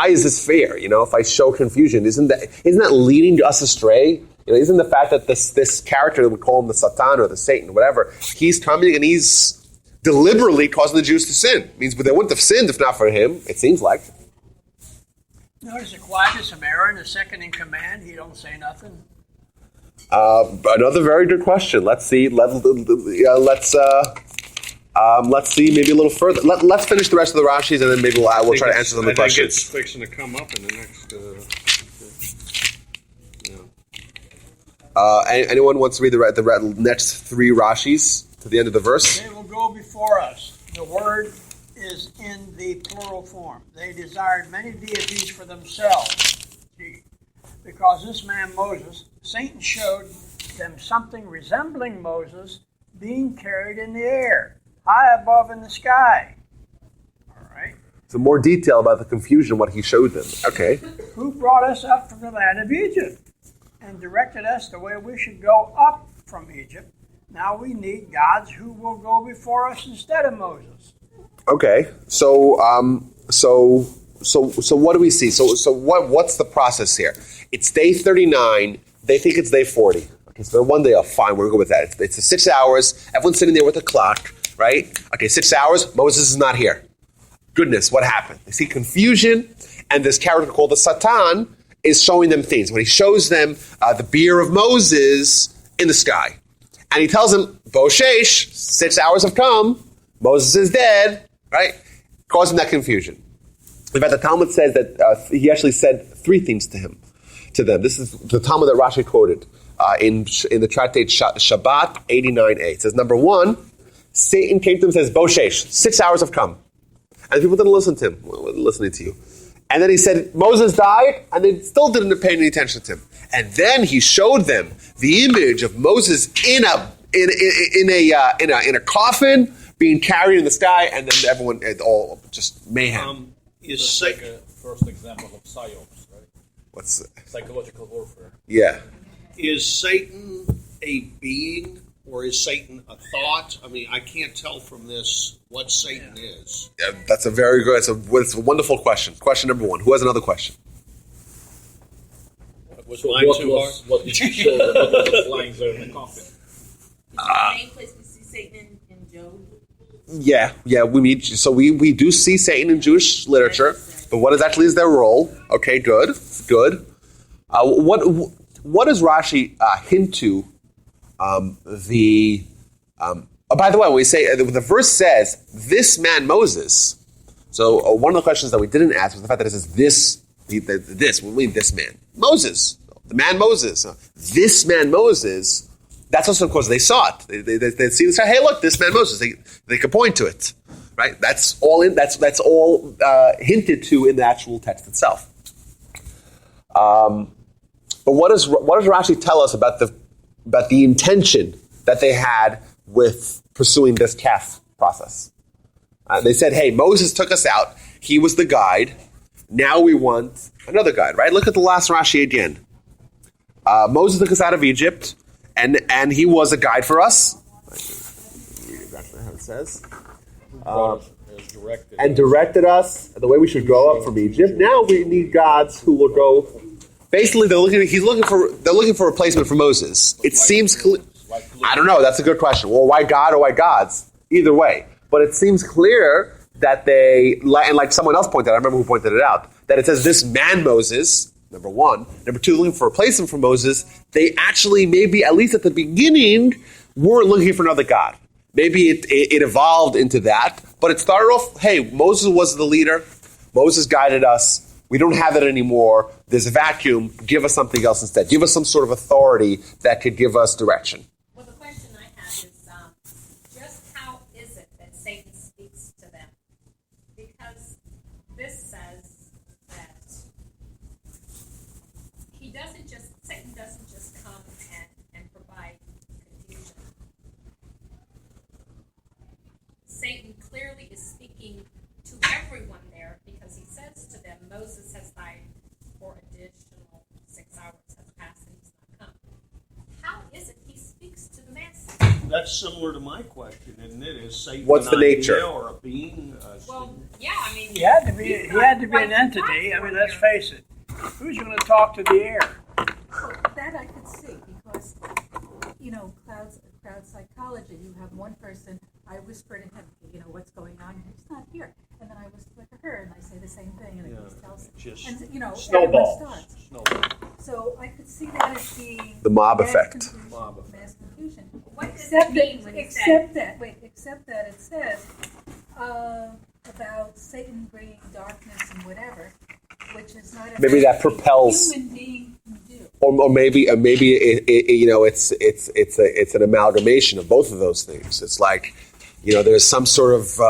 is this fair? If I show confusion, isn't that leading us astray? Isn't the fact that this character that we call him the Satan or the Satan, whatever, he's coming and he's deliberately causing the Jews to sin. It means they wouldn't have sinned if not for him, it seems like. Notice the quietness of Aaron, the second in command. He don't say nothing. Another very good question. Let's see. Let's see maybe a little further. Let's finish the rest of the Rashis, and then maybe we'll try to answer some of the questions. It's fixing to come up in the next. Anyone wants to read the next 3 Rashis to the end of the verse? They will go before us. The word is in the plural form. They desired many deities for themselves. See, because this man Moses, Satan showed them something resembling Moses being carried in the air, high above in the sky. All right. So more detail about the confusion, what he showed them. Okay. Who brought us up from the land of Egypt and directed us the way we should go up from Egypt. Now we need gods who will go before us instead of Moses. Okay. So what do we see? So what's the process here? It's day 39. They think it's day 40. Okay, so one day off. Fine, we're going to go with that. It's the 6 hours. Everyone's sitting there with a clock, right? Okay, 6 hours. Moses is not here. Goodness, what happened? They see confusion, and this character called the Satan is showing them things. When he shows them the beard of Moses in the sky. And he tells them, Boshesh, 6 hours have come. Moses is dead, right? Causing that confusion. In fact, the Talmud says that he actually said 3 things to them. This is the Talmud that Rashi quoted in the tractate Shabbat 89a. It says, number 1, Satan came to him and says, Boshesh, 6 hours have come. And people didn't listen to him, listening to you. And then he said, Moses died, and they still didn't pay any attention to him. And then he showed them the image of Moses in a coffin being carried in the sky, and then everyone, all just mayhem. Is like a first example of psyops, right? What's psychological warfare? Yeah. Is Satan a being or is Satan a thought? I mean, I can't tell from this what Satan is. Yeah, that's a very good. It's a wonderful question. Question number 1. Who has another question? What did you show them? What was the flying there in the coffin? Is the same place we see Satan in Job? Yeah, we do see Satan in Jewish literature, but what actually is their role? Okay, good. What does Rashi hint to? By the way, when we say the verse says this man Moses. So one of the questions that we didn't ask was the fact that it says this This, what do you mean this man? Moses, the man Moses. This man Moses, that's also because they saw it. They see and say, hey, look, this man Moses. They could point to it, right? That's all hinted to in the actual text itself. But what does Rashi tell us about the intention that they had with pursuing this calf process? They said, hey, Moses took us out. He was the guide. Now we want another guide, right? Look at the last Rashi again. Moses took us out of Egypt, and he was a guide for us. That's how it says. And directed us the way we should go up from Egypt. Now we need gods who will go. Basically, they're looking for a replacement for Moses. It seems clear. I don't know. That's a good question. Well, why God or why gods? Either way, but it seems clear that they, and like someone else pointed out, I remember who pointed it out, that it says this man Moses, number one. Number two, looking for a replacement for Moses. They actually, maybe at least at the beginning, weren't looking for another god. Maybe it evolved into that, but it started off, hey, Moses was the leader. Moses guided us. We don't have it anymore. There's a vacuum. Give us something else instead. Give us some sort of authority that could give us direction. Well, the question I have is just how is it that Satan speaks to them? Because this says that Satan doesn't just come and provide confusion. Satan clearly is speaking to everyone there because he says to them, Moses has died for additional 6 hours has passed and he's not come. How is it he speaks to the masses? That's similar to my question, isn't it? Is Satan What's the nature? or a being? Well, yeah, I mean... He had to be an entity. I mean, let's face it. Who's going to talk to the air? Well, that I could see because, crowd psychology. You have one person, I whisper to him, what's going on? He's not here. And then I whisper to her, and I say the same thing, and it just tells him. And, snowballs. everyone starts. So I could see that as being The mob effect. Mass confusion. What does it mean when he says... Except that it says about Satan bringing darkness and whatever, which is not Maybe that propels. a human being can do. Or maybe it's an amalgamation of both of those things. It's like, there's some sort of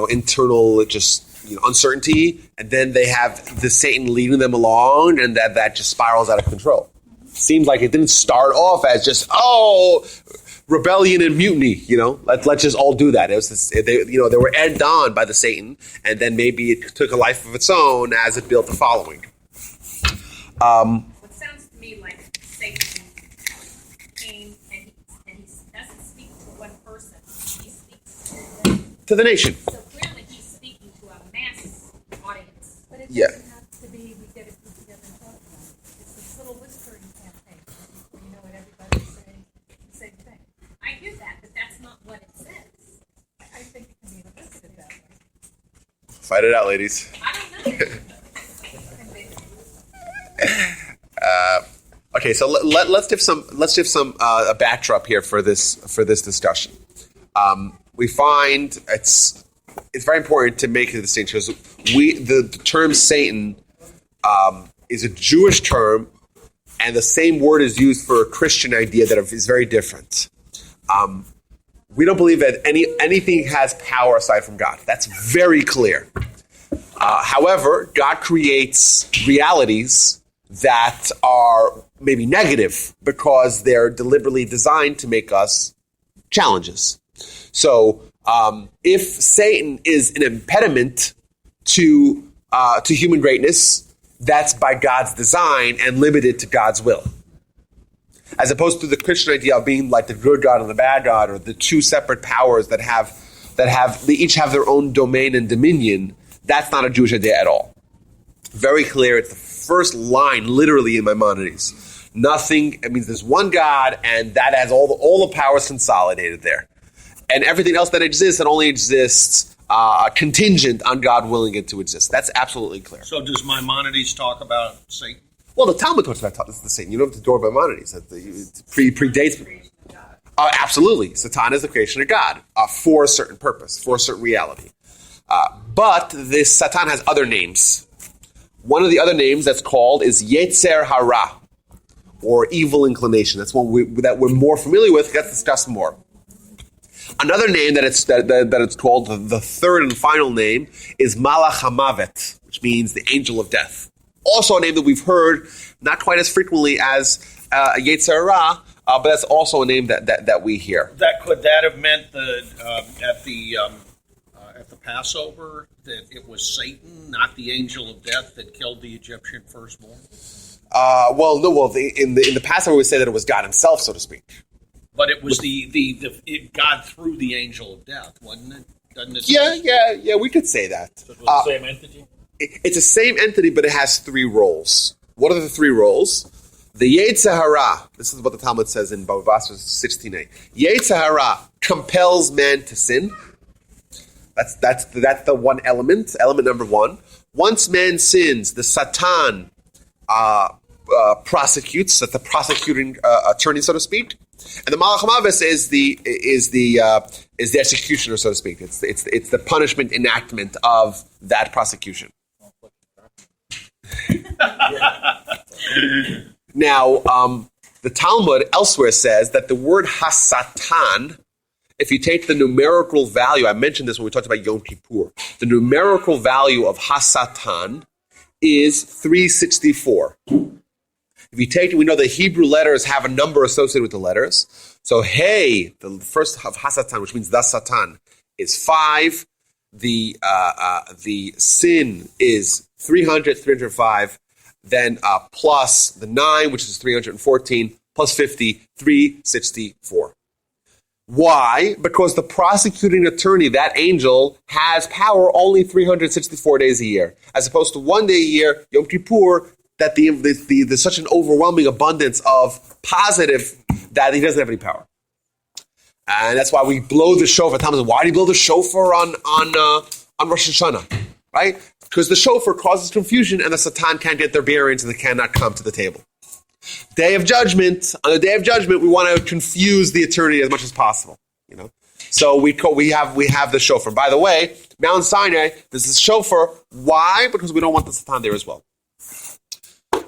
internal just uncertainty, and then they have the Satan leading them along, and that just spirals out of control. Seems like it didn't start off as just rebellion and mutiny. Let's just all do that. It was they were egged on by the Satan, and then maybe it took a life of its own as it built the following. It sounds to me like Satan came and he doesn't speak to one person. He speaks To the nation. so clearly he's speaking to a mass audience. But it Yeah. doesn't have to be we get it put together and talk about it. It's this little whispering campaign where you know what everybody's saying the same thing. I hear that, but that's not what it says. I think it can be interpreted that way. Fight it out, ladies. I don't know. Okay, so let's give some a backdrop here for this discussion. We find it's very important to make the distinction because the term Satan is a Jewish term, and the same word is used for a Christian idea that is very different. We don't believe that anything has power aside from God. That's very clear. However, God creates realities that are maybe negative because they're deliberately designed to make us challenges. So, if Satan is an impediment to human greatness, that's by God's design and limited to God's will. As opposed to the Christian idea of being like the good God and the bad God, or the two separate powers that they each have their own domain and dominion. That's not a Jewish idea at all. Very clear. It's the first line, literally, in Maimonides. Nothing. It means there's one God, and that has all the powers consolidated there, and everything else that exists, it only exists contingent on God willing it to exist. That's absolutely clear. So does Maimonides talk about Satan? Well, the Talmud talks about the Satan. You know, the Torah of Maimonides. It predates. Absolutely. Satan is the creation of God for a certain purpose, for a certain reality. But this Satan has other names. One of the other names that's called is Yetzer Hara, or evil inclination. That's one that we're more familiar with. Let's discuss more. Another name that it's called, the third and final name, is Malach HaMavet, which means the angel of death. Also a name that we've heard not quite as frequently as Yetzer Hara, but that's also a name that we hear. Could that have meant at the Passover that it was Satan, not the angel of death, that killed the Egyptian firstborn? In the Passover we say that it was God Himself, so to speak. But it was God through the angel of death, wasn't it? Doesn't it? Yeah. We could say that. So it was the same entity. It's the same entity, but it has three roles. What are the three roles? The Yetzer Hara. This is what the Talmud says in Bava Basra 16a. Yetzer Hara compels man to sin. That's the one element. Element number one. Once man sins, the Satan prosecutes. That's the prosecuting attorney, so to speak. And the Malach HaMavet is the executioner, so to speak. It's the punishment enactment of that prosecution. Now, the Talmud elsewhere says that the word Hasatan, if you take the numerical value, I mentioned this when we talked about Yom Kippur, the numerical value of Hasatan is 364. If you take it, we know the Hebrew letters have a number associated with the letters. So, hey, the first of Hasatan, which means the Satan, is 5. The sin is 305. Then plus the 9, which is 314, plus 50, 364. Why? Because the prosecuting attorney, that angel, has power only 364 days a year, as opposed to 1 day a year, Yom Kippur, that there's such an overwhelming abundance of positive that he doesn't have any power. And that's why we blow the shofar. Why do you blow the shofar on Rosh Hashanah? Right? Because the shofar causes confusion and the Satan can't get their bearings and they cannot come to the table. Day of Judgment. On the Day of Judgment, we want to confuse the attorney as much as possible. So we have the shofar. By the way, Mount Sinai, this is shofar. Why? Because we don't want the Satan there as well.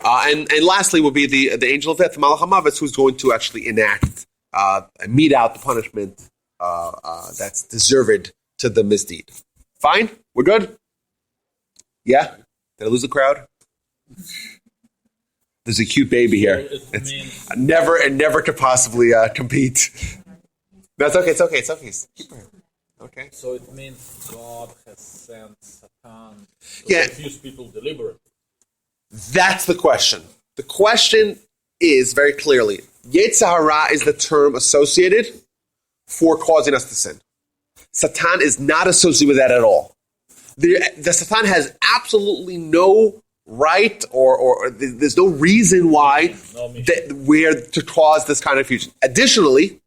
And lastly will be the angel of death, the Malach HaMavet, who's going to actually enact, mete out the punishment that's deserved to the misdeed. Fine? We're good? Yeah? Did I lose the crowd? There's a cute baby here. Never could possibly compete. No, it's okay. Keep her. Okay. So it means God has sent Satan to Yeah. confuse people deliberately. That's the question. The question is very clearly, Yetzer Hara is the term associated for causing us to sin. Satan is not associated with that at all. The Satan has absolutely no right or there's no reason why we're to cause this kind of confusion. Additionally,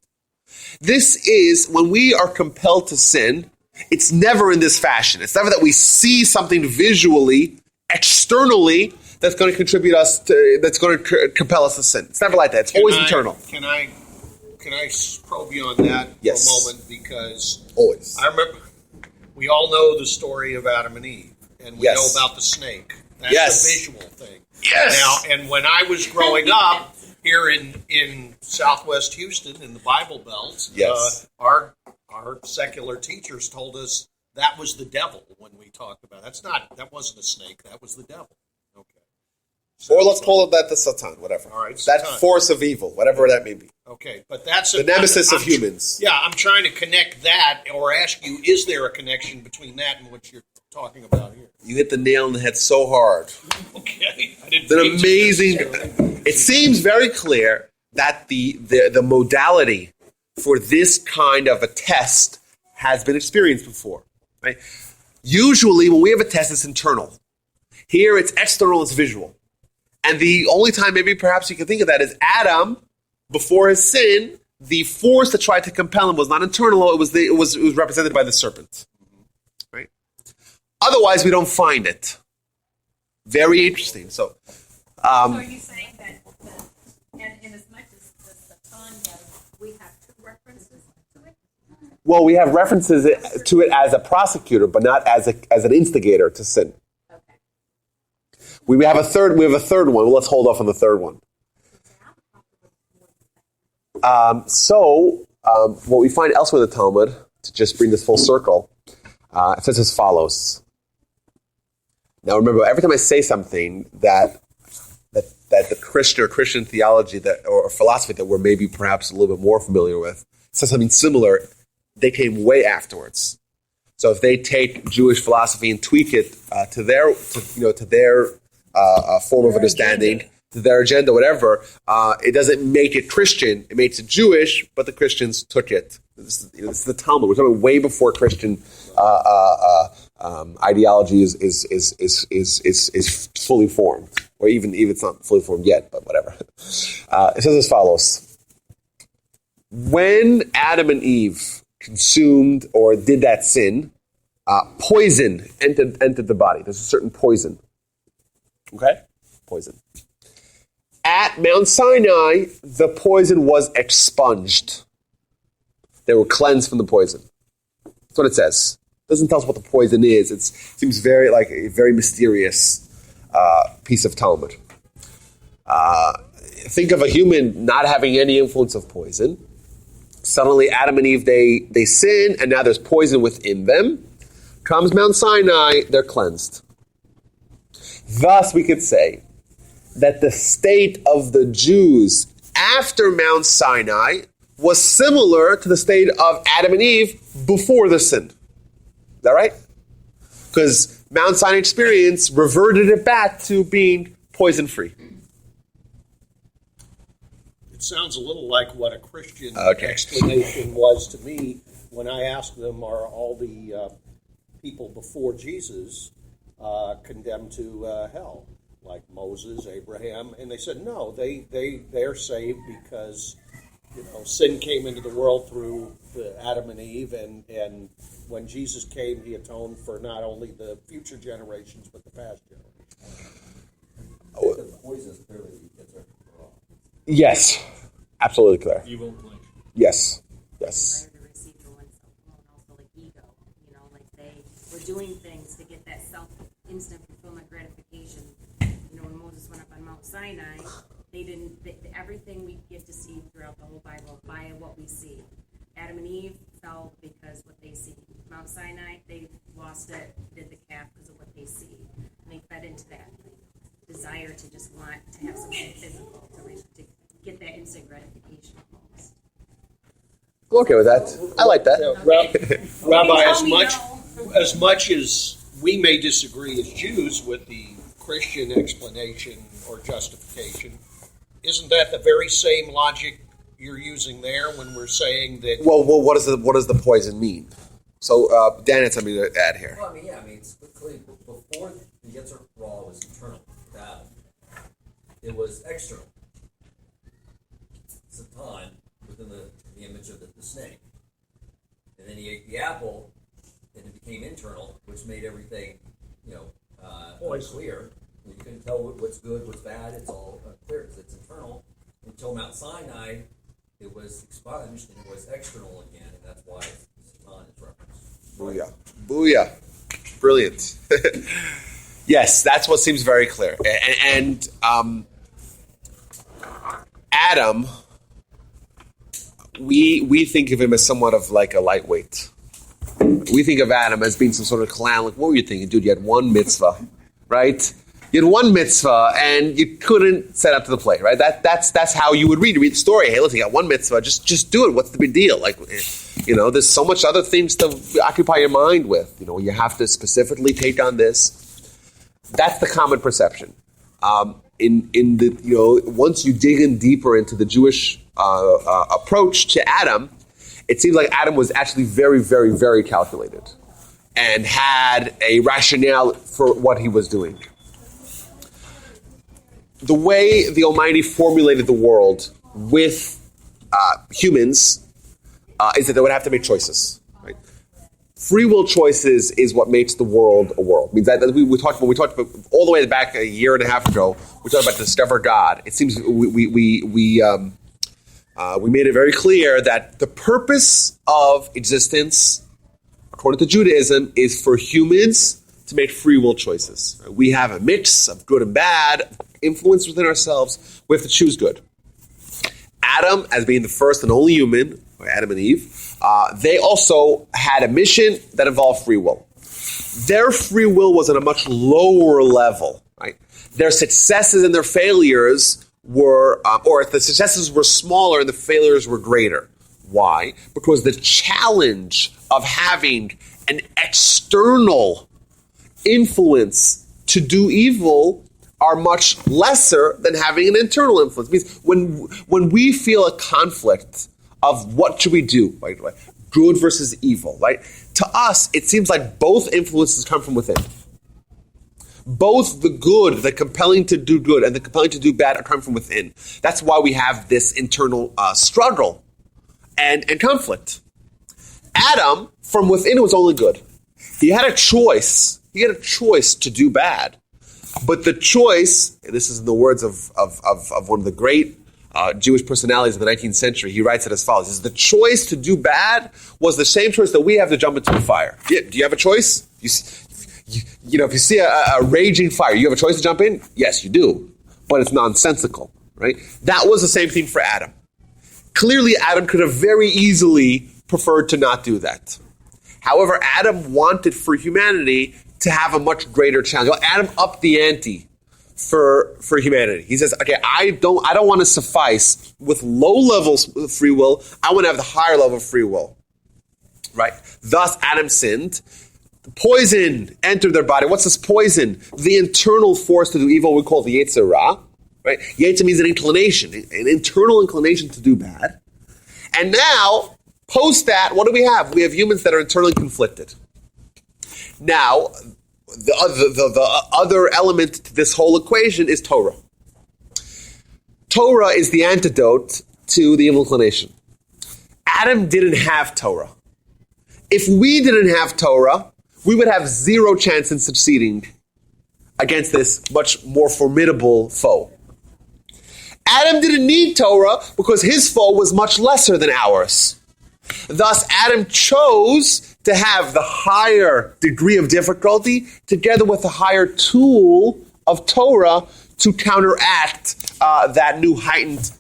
this is when we are compelled to sin, it's never in this fashion. It's never that we see something visually, externally, that's going to contribute that's going to compel us to sin. It's never like that. It's always internal. Can I probe you on that for a moment? Because always. I remember we all know the story of Adam and Eve, and we know about the snake. That's the visual thing. Yes. Now, and when I was growing up here in Southwest Houston in the Bible Belt, our secular teachers told us that was the devil when we talked about it. That wasn't a snake. That was the devil. Okay. Or let's call it that the Satan, whatever. All right, that Satan. Force of evil, whatever that may be. Okay, but that's the nemesis of humans. I'm trying to connect that, or ask you, is there a connection between that and what you're talking about here? You hit the nail on the head so hard. Okay, it's an amazing. It seems very clear that the modality for this kind of a test has been experienced before. Right? Usually, when we have a test, it's internal. Here, it's external. It's visual. And the only time maybe perhaps you can think of that is Adam, before his sin, the force that tried to compel him was not internal, it was represented by the serpent. Right? Otherwise, we don't find it. Very interesting. So are you saying that, in as much as the Satan does, we have two references to it? Well, we have references to it as a prosecutor, but not as an instigator to sin. We have a third. We have a third one. Let's hold off on the third one. What we find elsewhere in the Talmud, to just bring this full circle, it says as follows. Now remember, every time I say something that the Christian or Christian theology or philosophy that we're maybe perhaps a little bit more familiar with says something similar, they came way afterwards. So if they take Jewish philosophy and tweak it to their form of understanding, to their agenda, whatever, it doesn't make it Christian. It makes it Jewish, but the Christians took it. This is the Talmud. We're talking way before Christian ideology is fully formed, or even it's not fully formed yet, but whatever. It says as follows: when Adam and Eve consumed or did that sin, poison entered the body. There's a certain poison. Okay? Poison. At Mount Sinai, the poison was expunged. They were cleansed from the poison. That's what it says. It doesn't tell us what the poison is. It seems very like a very mysterious piece of Talmud. Think of a human not having any influence of poison. Suddenly, Adam and Eve, they sin, and now there's poison within them. Comes Mount Sinai, they're cleansed. Thus, we could say that the state of the Jews after Mount Sinai was similar to the state of Adam and Eve before the sin. Is that right? Because Mount Sinai experience reverted it back to being poison-free. It sounds a little like what a Christian explanation was to me when I asked them, are all the people before Jesus condemned to hell, like Moses, Abraham? And they said, no, they're saved because sin came into the world through Adam and Eve, and when Jesus came, he atoned for not only the future generations, but the past generations. The poison is clearly Yes, absolutely clear. Evil inclination. Yes. Desire to receive for oneself alone, also like ego. They were doing things to get that instant fulfillment gratification. When Moses went up on Mount Sinai, everything we get to see throughout the whole Bible by what we see. Adam and Eve fell because what they see. Mount Sinai, they lost it, did the calf because of what they see. And they fed into that desire to just want to have something physical, to get that instant gratification almost. I'm okay with that. I like that. Rabbi, as much as we may disagree as Jews with the Christian explanation or justification, isn't that the very same logic you're using there when we're saying that? Well, what does the poison mean? So, Dan had something to add here. Well, it's clearly before the Yetzer Hara was internal with Adam, it was external. Satan within the image of the snake, and then he ate the apple, and it became internal, which made everything unclear. You couldn't tell what's good, what's bad. It's all clear because it's internal. Until Mount Sinai, it was expunged and it was external again, and that's why Satan is referenced. Booyah. Booyah. Brilliant. Yes, that's what seems very clear. And Adam, we think of him as somewhat of like a lightweight. We think of Adam as being some sort of clown. Like, what were you thinking? Dude, you had one mitzvah, right? You had one mitzvah, and you couldn't set up to the plate, right? That's how you would read the story. Hey, listen, you got one mitzvah, just do it. What's the big deal? Like, there's so much other things to occupy your mind with. You have to specifically take on this. That's the common perception. Once you dig in deeper into the Jewish approach to Adam, it seems like Adam was actually very, very, very calculated and had a rationale for what he was doing. The way the Almighty formulated the world with humans is that they would have to make choices. Right? Free will choices is what makes the world a world. It means that when we talked about all the way back a year and a half ago, we talked about discover God. It seems we made it very clear that the purpose of existence, according to Judaism, is for humans to make free will choices. We have a mix of good and bad influence within ourselves. We have to choose good. Adam, as being the first and only human, or Adam and Eve, they also had a mission that involved free will. Their free will was at a much lower level, right? Their successes and their failures were, or if the successes were smaller and the failures were greater. Why? Because the challenge of having an external influence to do evil are much lesser than having an internal influence. It means when we feel a conflict of what should we do, right? Good versus evil, right? To us, it seems like both influences come from within. Both the good, the compelling to do good, and the compelling to do bad are coming from within. That's why we have this internal struggle and conflict. Adam, from within, was only good. He had a choice. He had a choice to do bad. But the choice, and this is in the words of one of the great Jewish personalities of the 19th century, he writes it as follows. He says, the choice to do bad was the same choice that we have to jump into a fire. Do you have a choice? You know, if you see a raging fire, you have a choice to jump in? Yes, you do. But it's nonsensical, right? That was the same thing for Adam. Clearly, Adam could have very easily preferred to not do that. However, Adam wanted for humanity to have a much greater challenge. Adam upped the ante for humanity. He says, okay, I don't want to suffice with low levels of free will. I want to have the higher level of free will. Right? Thus, Adam sinned. Poison entered their body. What's this poison? The internal force to do evil we call the Yetzer Ra. Right? Yetzer means an inclination, an internal inclination to do bad. And now, post that, what do we have? We have humans that are internally conflicted. Now, the other element to this whole equation is Torah. Torah is the antidote to the evil inclination. Adam didn't have Torah. If we didn't have Torah, we would have zero chance in succeeding against this much more formidable foe. Adam didn't need Torah because his foe was much lesser than ours. Thus, Adam chose to have the higher degree of difficulty together with the higher tool of Torah to counteract that new heightened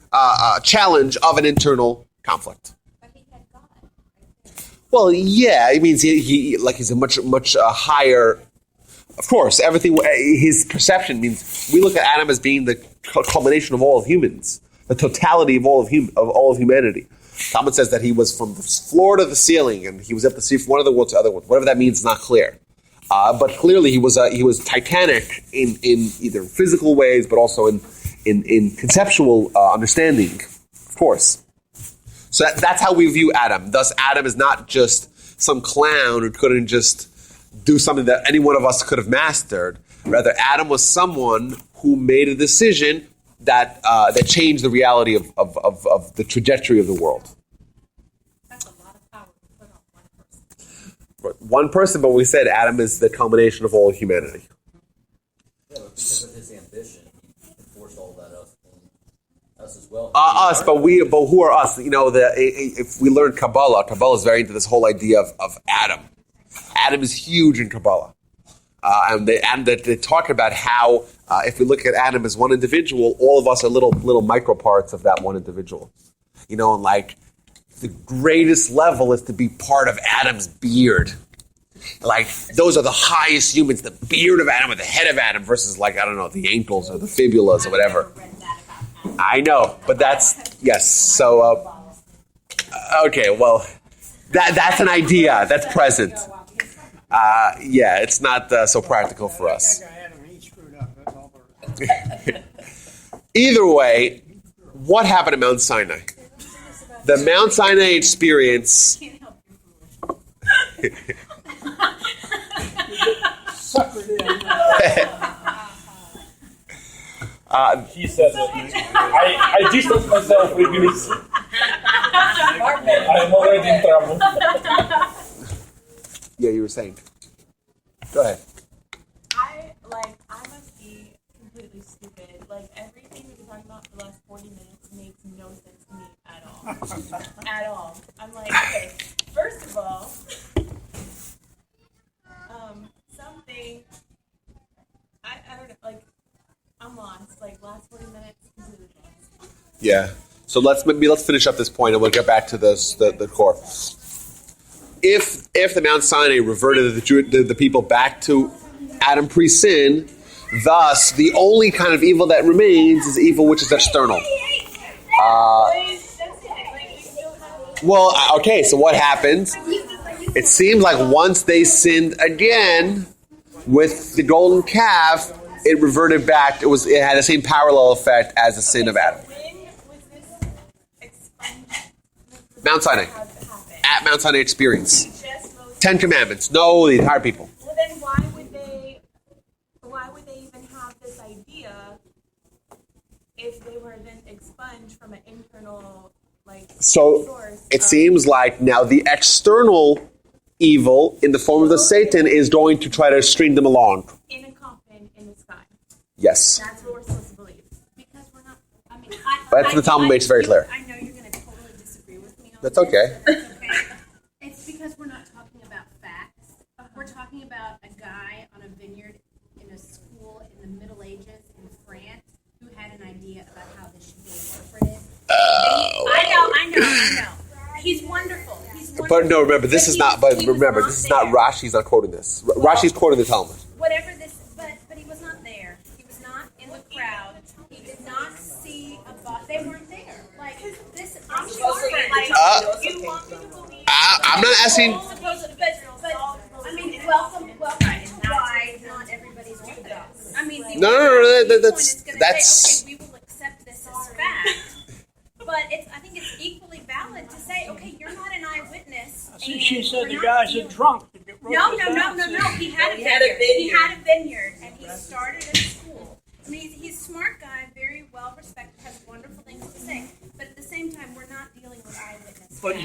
challenge of an internal conflict. But he had God. Well, yeah, it means he's a much higher. Of course, everything. His perception means we look at Adam as being the culmination of all of humans, the totality of all of humanity. Talmud says that he was from the floor to the ceiling, and he was able to see from one of the world to the other one. Whatever that means is not clear. But clearly, he was titanic in either physical ways, but also in conceptual understanding. Of course. So that's how we view Adam. Thus, Adam is not just some clown who couldn't just do something that any one of us could have mastered. Rather, Adam was someone who made a decision that changed the reality of the trajectory of the world. That's a lot of power to put on one person. Right. One person, but we said Adam is the culmination of all humanity. Yeah, but because of his ambition, he enforced all that us as well. But who are us? You know, if we learn Kabbalah is very into this whole idea of Adam. Adam is huge in Kabbalah. And they talk about how if we look at Adam as one individual, all of us are little micro parts of that one individual. You know, and like the greatest level is to be part of Adam's beard. Like those are the highest humans, the beard of Adam or the head of Adam versus like, I don't know, the ankles or the fibulas or whatever. I know, but that's, yes. So, okay, well, that's an idea. That's present. Yeah, it's not so practical for us. Either way, what happened at Mount Sinai? The Mount Sinai experience. He said that. I distance myself with this. I'm already in trouble. Yeah, you were saying. Go ahead. I must be completely stupid. Like, everything we've been talking about for the last 40 minutes makes no sense to me at all. At all. I'm like, okay, first of all, something Yeah. So let's finish up this point, and we'll get back to the core. If the Mount Sinai reverted the people back to Adam pre-sin, thus the only kind of evil that remains is evil which is external. Okay. So what happens? It seems like once they sinned again with the golden calf, it reverted back. It had the same parallel effect as the sin of Adam. Mount Sinai. At Mount Sinai experience. 10 Commandments. No, the entire people. Well, then why would they even have this idea if they were then expunged from an internal source? It seems like now the external evil in the form of the Satan is going to try to string them along. In a coffin in the sky. Yes. That's what we're supposed to believe. Because we're not. I mean, That's the Talmud makes very clear. I know you're going to totally disagree with me on That's okay. That's okay. It's because we're not talking about facts. We're talking about a guy on a vineyard in a school in the Middle Ages in France who had an idea about how this should be interpreted. I know. He's wonderful. But no, remember, this is not Rashi. He's not quoting this. Rashi's quoting the Talmud. Whatever this, but he was not there. He was not in the crowd. He did not see a body. They weren't there. Like this, I'm sorry. You want me to believe? I'm not asking. But I mean, welcome. Why not everybody's Orthodox? I mean, No. That's. Okay, we will accept this as fact. But I think it's equally valid to say, okay, you're not an eyewitness. See, she said the guy's a drunk. No. He had a vineyard, and he started a school. I mean, he's a smart guy, very well respected, has wonderful things to say. But at the same time, we're not dealing with eyewitness. But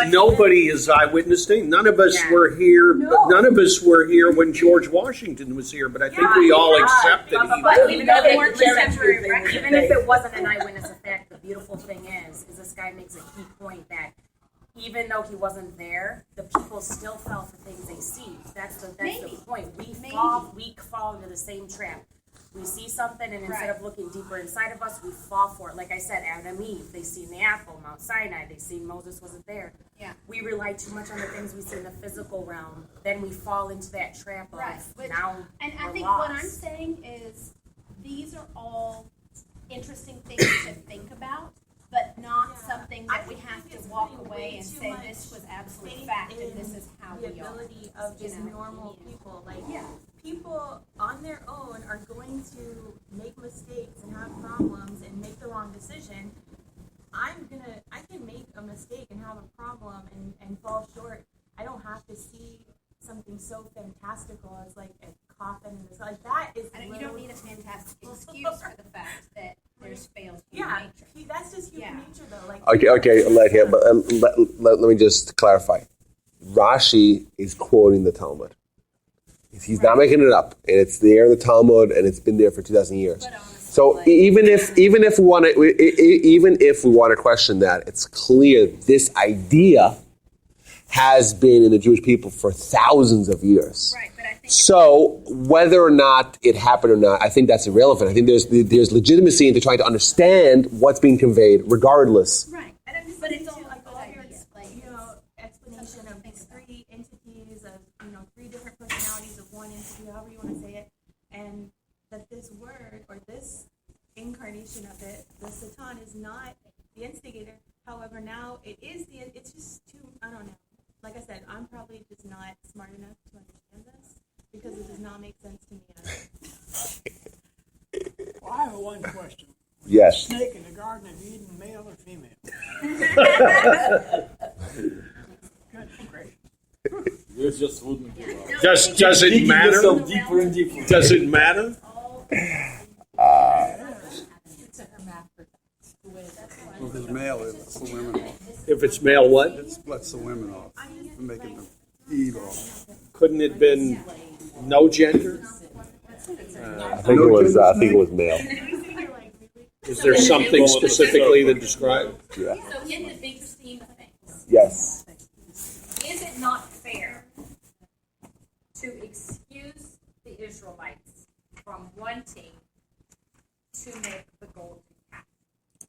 nobody is eyewitnessing. None of us were here. No. But none of us were here when George Washington was here. But I think we all accepted he But was. even though they weren't contemporary records, even if it wasn't an eyewitness effect, the beautiful thing is this guy makes a key point that even though he wasn't there, the people still fell for things they see. That's the point. We fall into the same trap. We see something, and instead of looking deeper inside of us, we fall for it. Like I said, Adam and Eve, they seen the apple, Mount Sinai, they seen Moses wasn't there. Yeah. We rely too much on the things we see in the physical realm. Then we fall into that trap of now And I we're think lost. what I'm saying is these are all interesting things to think about, but not something that we have to walk away and say this was absolute fact and this is how we the are. ability of just normal people. People on their own are going to make mistakes and have problems and make the wrong decision. I can make a mistake and have a problem and fall short. I don't have to see something so fantastical as like a coffin in the sky. That is. You don't need a fantastic excuse for the fact that there's failed human nature. That's just human nature, though. Okay. Let me just clarify. Rashi is quoting the Talmud. He's not making it up, and it's there in the Talmud, and it's been there for 2,000 years. So even if we want to question that, it's clear this idea has been in the Jewish people for thousands of years. Right, but I think so whether or not it happened or not, I think that's irrelevant. I think there's legitimacy into trying to understand what's being conveyed, regardless. right. But it's all like all your explanation of these three entities of three different personalities of one entity, however you want to say it, and that this word or this incarnation of it, the Satan, is not the instigator. However, now it is it's just too, I don't know. Like I said, I'm probably just not smart enough to understand this because it does not make sense to me. Well, I have one question. Yes. Snake in the Garden of Eden, male or female? Good, great. You just wouldn't give up. Does it matter? Deeper and deeper. Does it matter? If it's male, it lets the women off. If it's male, what? It lets the women off, making them Eve off. Couldn't it been no gender? I think it was male. Is there something specifically that describes? Yeah. So in the big scheme of things, Yes. is it not fair to excuse the Israelites from wanting to make the golden calf?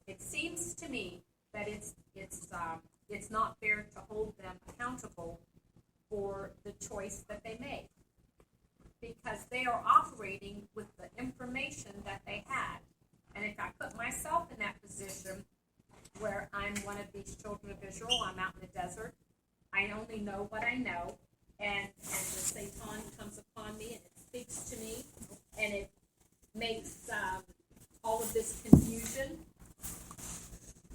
It seems seems to me that it's not fair to hold them accountable for the choice that they make, because they are operating with the information that they had. And if I put myself in that position where I'm one of these children of Israel, I'm out in the desert, I only know what I know, and the Satan comes upon me and it speaks to me, and it makes all of this confusion.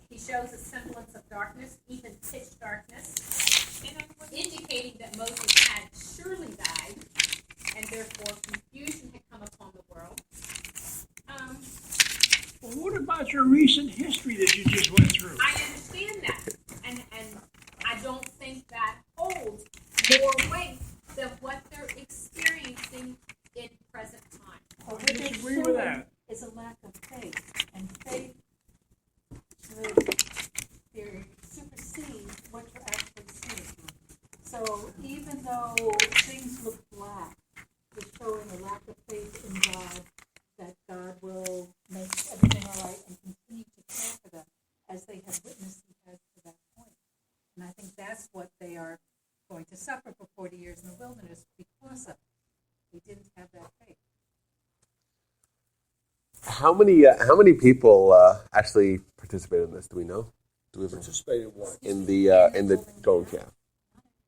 He shows a semblance of darkness, even pitch darkness, indicating that Moses had surely died, and therefore confusion had come upon the world. Well, what about your recent history that you just went through? I understand that, and I don't think that holds more weight than what they're experiencing in present time. Well, I disagree with that. Is a lack of faith, and faith should supersede what you're actually seeing. So even though things look black, it's showing a lack of faith in God, that God will make everything all right and continue to care for them as they have witnessed He has to that point. And I think that's what they are going to suffer for 40 years in the wilderness because of. They didn't have that faith. How many people actually participated in this? Do we know? Do we Participate in what? in the Golden Calf?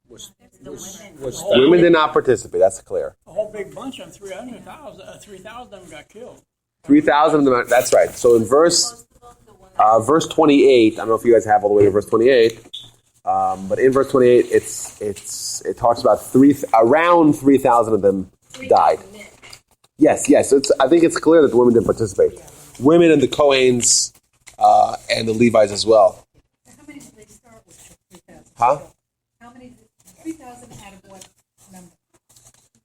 Was Women did not participate. That's clear. A whole big bunch of 3,000 of them got killed. 3,000 of them. That's right. So in verse 28, I don't know if you guys have all the way to verse 28, but in verse 28, it talks about around 3,000 of them died. Yes. I think it's clear that the women didn't participate. Women and the Kohens and the Levites as well. How many did they start with? 3,000. Huh? How many? 3,000 out of what number?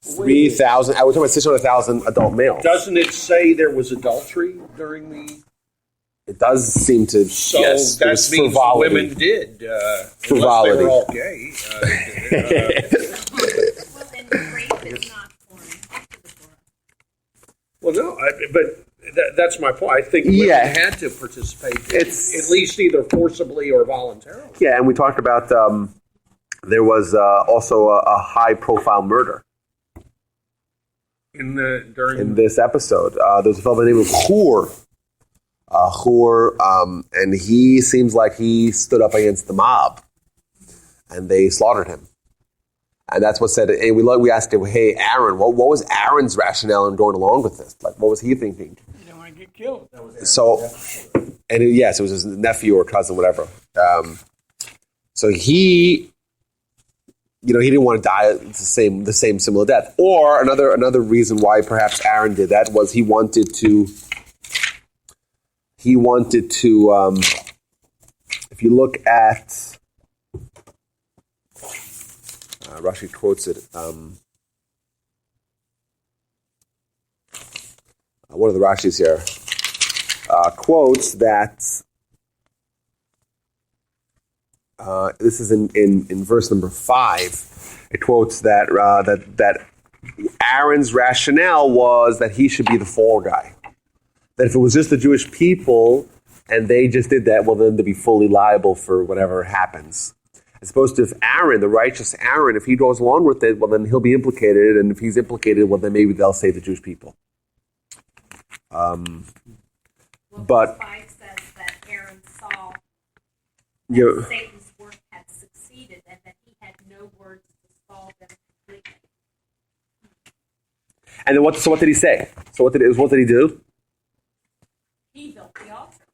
3,000. We're talking about 600,000 adult males. Doesn't it say there was adultery during the? It does seem to. So yes, that there's means frivolity. women did. Frivolity. Unless they were all gay. Well, and rape is not foreign to the Torah. Well, no, but that's my point. I think women had to participate, at least either forcibly or voluntarily. Yeah, and we talked about there was also a high-profile murder During this episode. There was a fellow by the name of Hur, and he seems like he stood up against the mob, and they slaughtered him. And that's what said. And we asked him, "Hey, Aaron, what was Aaron's rationale in going along with this? Like, what was he thinking?" You don't want to get killed. So, and yes, it was his nephew or cousin, whatever. So he didn't want to die the same similar death. Or another reason why perhaps Aaron did that was he wanted to. If you look at. Rashi quotes it. One of the Rashis here quotes that this is in verse number 5. It quotes that Aaron's rationale was that he should be the fall guy. That if it was just the Jewish people and they just did that, well, then they'd be fully liable for whatever happens. As opposed to if Aaron, the righteous Aaron, if he goes along with it, well, then he'll be implicated. And if he's implicated, well, then maybe they'll save the Jewish people. But 5 says that Aaron saw that Satan's work had succeeded and that he had no words to solve them completely. And then what did he say? So what did he do? He built the altar.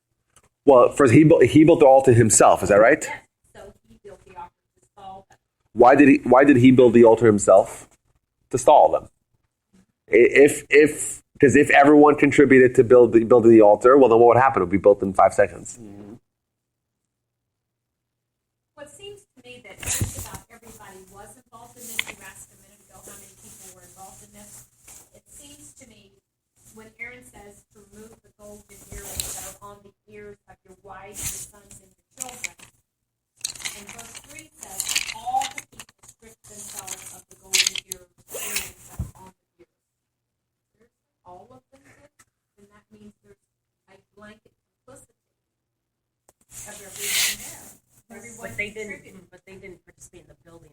Well, first he built the altar himself. Is that right? Yes. So he built the altar to solve them. Why did he build the altar himself? To stall them. Because if everyone contributed to building the altar, well, then what would happen? It would be built in 5 seconds. Well, it seems to me that just about everybody was involved in this. You asked a minute ago how many people were involved in this. It seems to me when Aaron says to remove the golden earrings that are on the ears of your wives, your sons, and your children, and verse 3 says all the people stripped themselves of the golden earrings that are on the ears. All of them did, then that means there's a blanket complicity because they're freezing there. But they didn't participate in the building.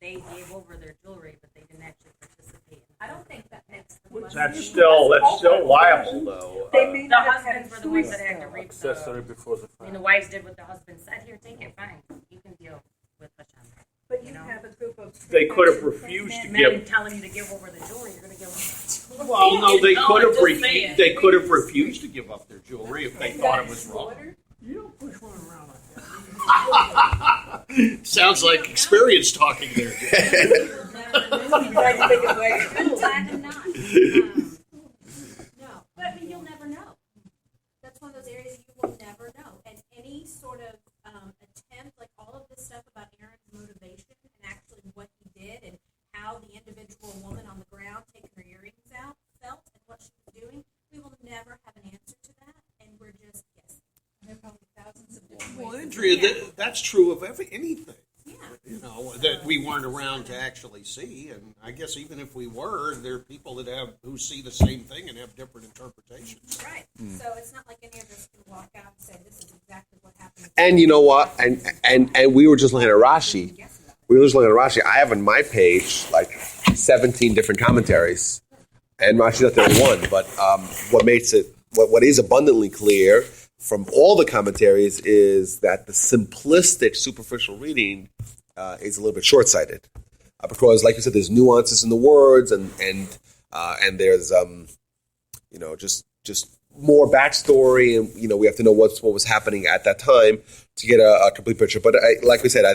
They gave over their jewelry, but they didn't actually participate. I don't think that makes the That's still liable, though. The husbands were the ones that had to reap Accessory before the and the wives did what the husband said. Here, take it, fine. You can deal with Hashem. But you have a group of They could have refused to Men give. telling you to give over the jewelry, you're going to give over the jewelry. Well, no, they No, could I'm have just refused. saying. They could have refused to give up their jewelry if they thought it was wrong. You don't push one around like that. Sounds like experience talking there. No, but I mean, you'll never know. That's one of those areas you will never know. And any sort of attempt, like all of this stuff about Aaron's motivation and actually what he did and how the individual woman on the ground taking her earrings out felt and what she was doing, we will never have an answer to that, and we're just guessing. There are probably thousands of different Well, ways. Andrea, that's true of anything. Yeah. You know, that we weren't around to actually see, and I guess even if we were, there are people who see the same thing and have different interpretations. Right. So it's not like any of us can walk out and say this is exactly what happened. And you know what? And we were just looking at Rashi. I have on my page like 17 different commentaries, and Rashi's not the only one. But what makes it what is abundantly clear from all the commentaries is that the simplistic, superficial reading is a little bit short-sighted, because, like you said, there's nuances in the words, and there's just more backstory, and we have to know what was happening at that time to get a complete picture. But like we said,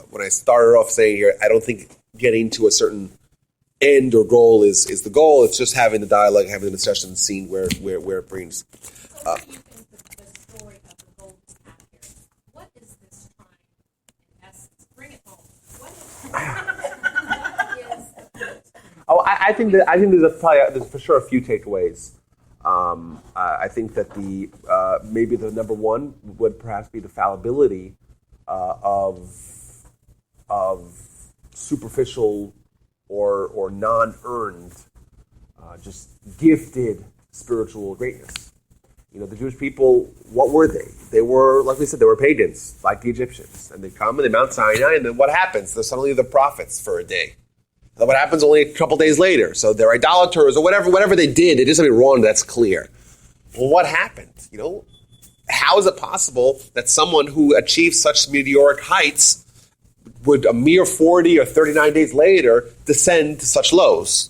when I started off saying here, I don't think getting to a certain end or goal is the goal. It's just having the dialogue, having the discussion, and seeing where it brings. So what do you think the story of the golden calf here? What is this trying, in essence? Bring it home. What is I think there's for sure a few takeaways. I think that maybe the number one would perhaps be the fallibility of superficial or non-earned, just gifted spiritual greatness. The Jewish people, what were they? They were, like we said, they were pagans, like the Egyptians. And they come and they Mount Sinai, and then what happens? They're suddenly the prophets for a day. And what happens only a couple days later? So they're idolaters or whatever they did something wrong, that's clear. Well, what happened? How is it possible that someone who achieved such meteoric heights would a mere 40 or 39 days later descend to such lows?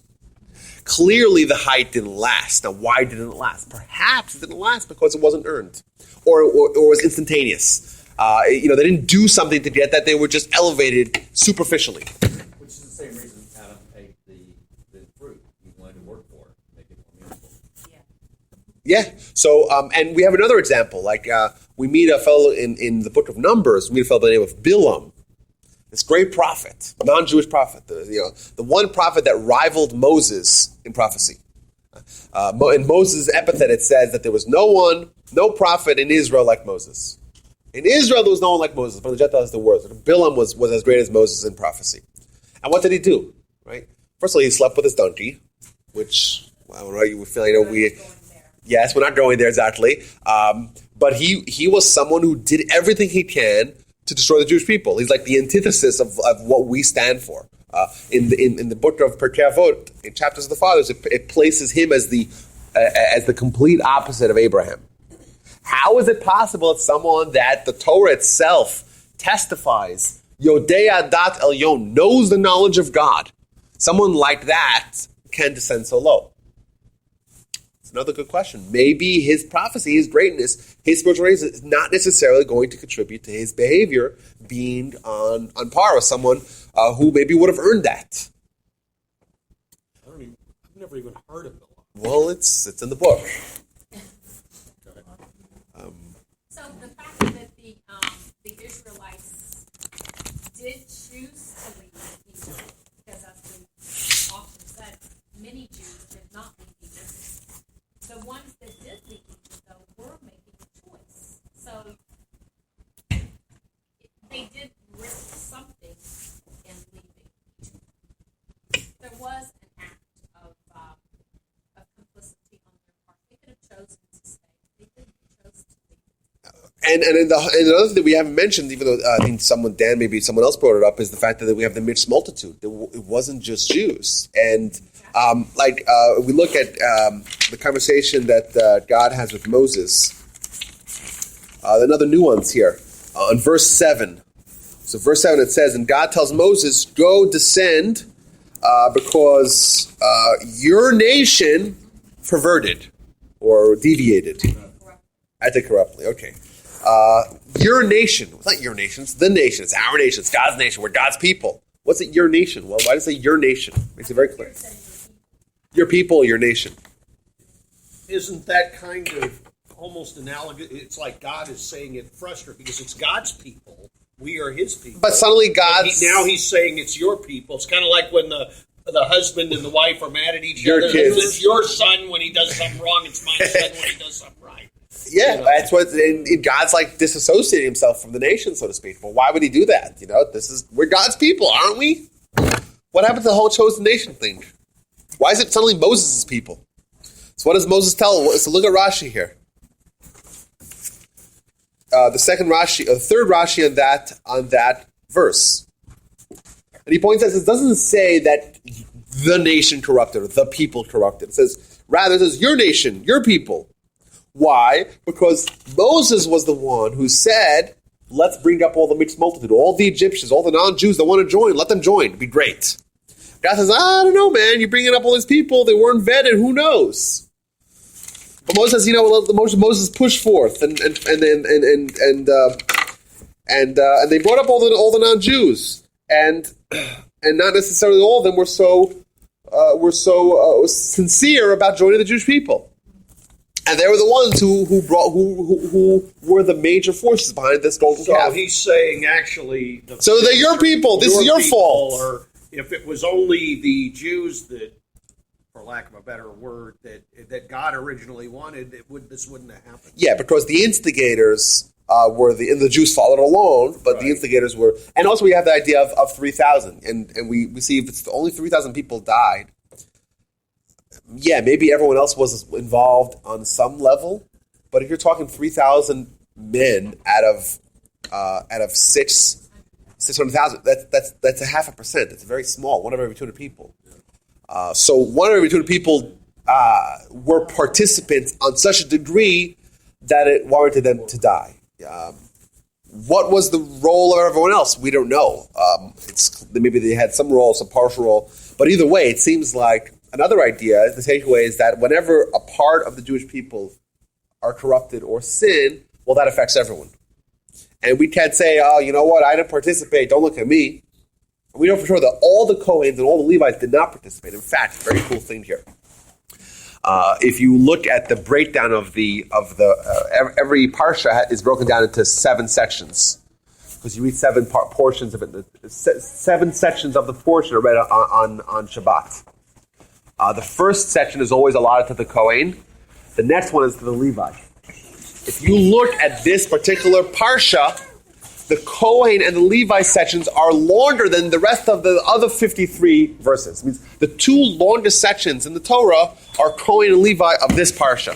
Clearly, the height didn't last. Now, why didn't it last? Perhaps it didn't last because it wasn't earned, or was instantaneous. They didn't do something to get that; they were just elevated superficially. Which is the same reason Adam ate the fruit. He wanted to work for it, make it more meaningful. Yeah. So, and we have another example. Like we meet a fellow in the book of Numbers. We meet a fellow by the name of Bilam. This great prophet, non-Jewish prophet, the one prophet that rivaled Moses in prophecy. In Moses' epithet, it says that there was no prophet in Israel like Moses. In Israel, there was no one like Moses, but the Gentiles there were. Bilam was as great as Moses in prophecy. And what did he do? Right? First of all, he slept with his donkey, which you feel yes, we're not going there exactly. But he was someone who did everything he can to destroy the Jewish people. He's like the antithesis of what we stand for. In the book of Pirkei Avot, in Chapters of the Fathers, it places him as the complete opposite of Abraham. How is it possible that someone that the Torah itself testifies, Yodei Adat Elyon, knows the knowledge of God, someone like that can descend so low? Another good question. Maybe his prophecy, his greatness, his spiritual race is not necessarily going to contribute to his behavior being on par with someone who maybe would have earned that. I've never even heard of Bilam. Well, it's in the book. So the fact that the Israelites did choose to leave Egypt, because as we often said, many Jews did not leave Egypt. The ones that did leave Egypt, though, were making a choice. So they did risk something in leaving Egypt. There was an act of complicity on their part. They could have chosen to stay. They could have chosen to leave. And another thing that we haven't mentioned, even though I think maybe someone else brought it up, is the fact that we have the mixed multitude. It wasn't just Jews. And we look at the conversation that God has with Moses. Another nuance here in verse 7. So verse 7 it says, and God tells Moses, go descend because your nation perverted or deviated. Acted corruptly. Okay. Your nation. It's not your nation. It's the nation. It's our nation. It's God's nation. We're God's people. What's it, your nation? Well, why does it say your nation? Makes it very clear. Your people, your nation. Isn't that kind of almost analogous? It's like God is saying it frustrated because it's God's people. We are His people. But suddenly now He's saying it's your people. It's kind of like when the husband and the wife are mad at each other. Kids. It's your son when he does something wrong. It's my son when he does something right. Yeah, that's what God's like disassociating Himself from the nation, so to speak. Well, why would He do that? We're God's people, aren't we? What happened to the whole chosen nation thing? Why is it suddenly Moses' people? So what does Moses tell? So look at Rashi here. The third Rashi on that verse. And he points out, it doesn't say that the nation corrupted or the people corrupted. It says, rather, it says your nation, your people. Why? Because Moses was the one who said, let's bring up all the mixed multitude, all the Egyptians, all the non-Jews that want to join, let them join. It'd be great. God says, I don't know, man. You're bringing up all these people. They weren't vetted. Who knows? But Moses says, Moses pushed forth, and they brought up all the non-Jews, and not necessarily all of them were so sincere about joining the Jewish people. And they were the ones who were the major forces behind this golden calf. So he's saying, actually, so they're your people. This is your fault. Or if it was only the Jews that, for lack of a better word, that God originally wanted, this wouldn't have happened. Yeah, because the instigators were the Jews followed along, but the instigators were, and also we have the idea of 3,000, and we see if it's only 3,000 people died. Yeah, maybe everyone else was involved on some level, but if you're talking 3,000 men out of 600,000, that's 0.5%. That's very small. 1 of every 200 people. So 1 of every 200 people were participants on such a degree that it warranted them to die. What was the role of everyone else? We don't know. Maybe they had some role, some partial role, but either way, it seems like another idea, the takeaway is that whenever a part of the Jewish people are corrupted or sin, well, that affects everyone. And we can't say, oh, you know what, I didn't participate, don't look at me. We know for sure that all the Kohens and all the Levites did not participate. In fact, very cool thing here. If you look at the breakdown of every parsha is broken down into 7 sections. Because you read 7 portions of it. 7 sections of the portion are read on Shabbat. The first section is always allotted to the Kohen. The next one is to the Levi. If you look at this particular parsha, the Kohen and the Levi sections are longer than the rest of the other 53 verses. It means the 2 longest sections in the Torah are Kohen and Levi of this parsha.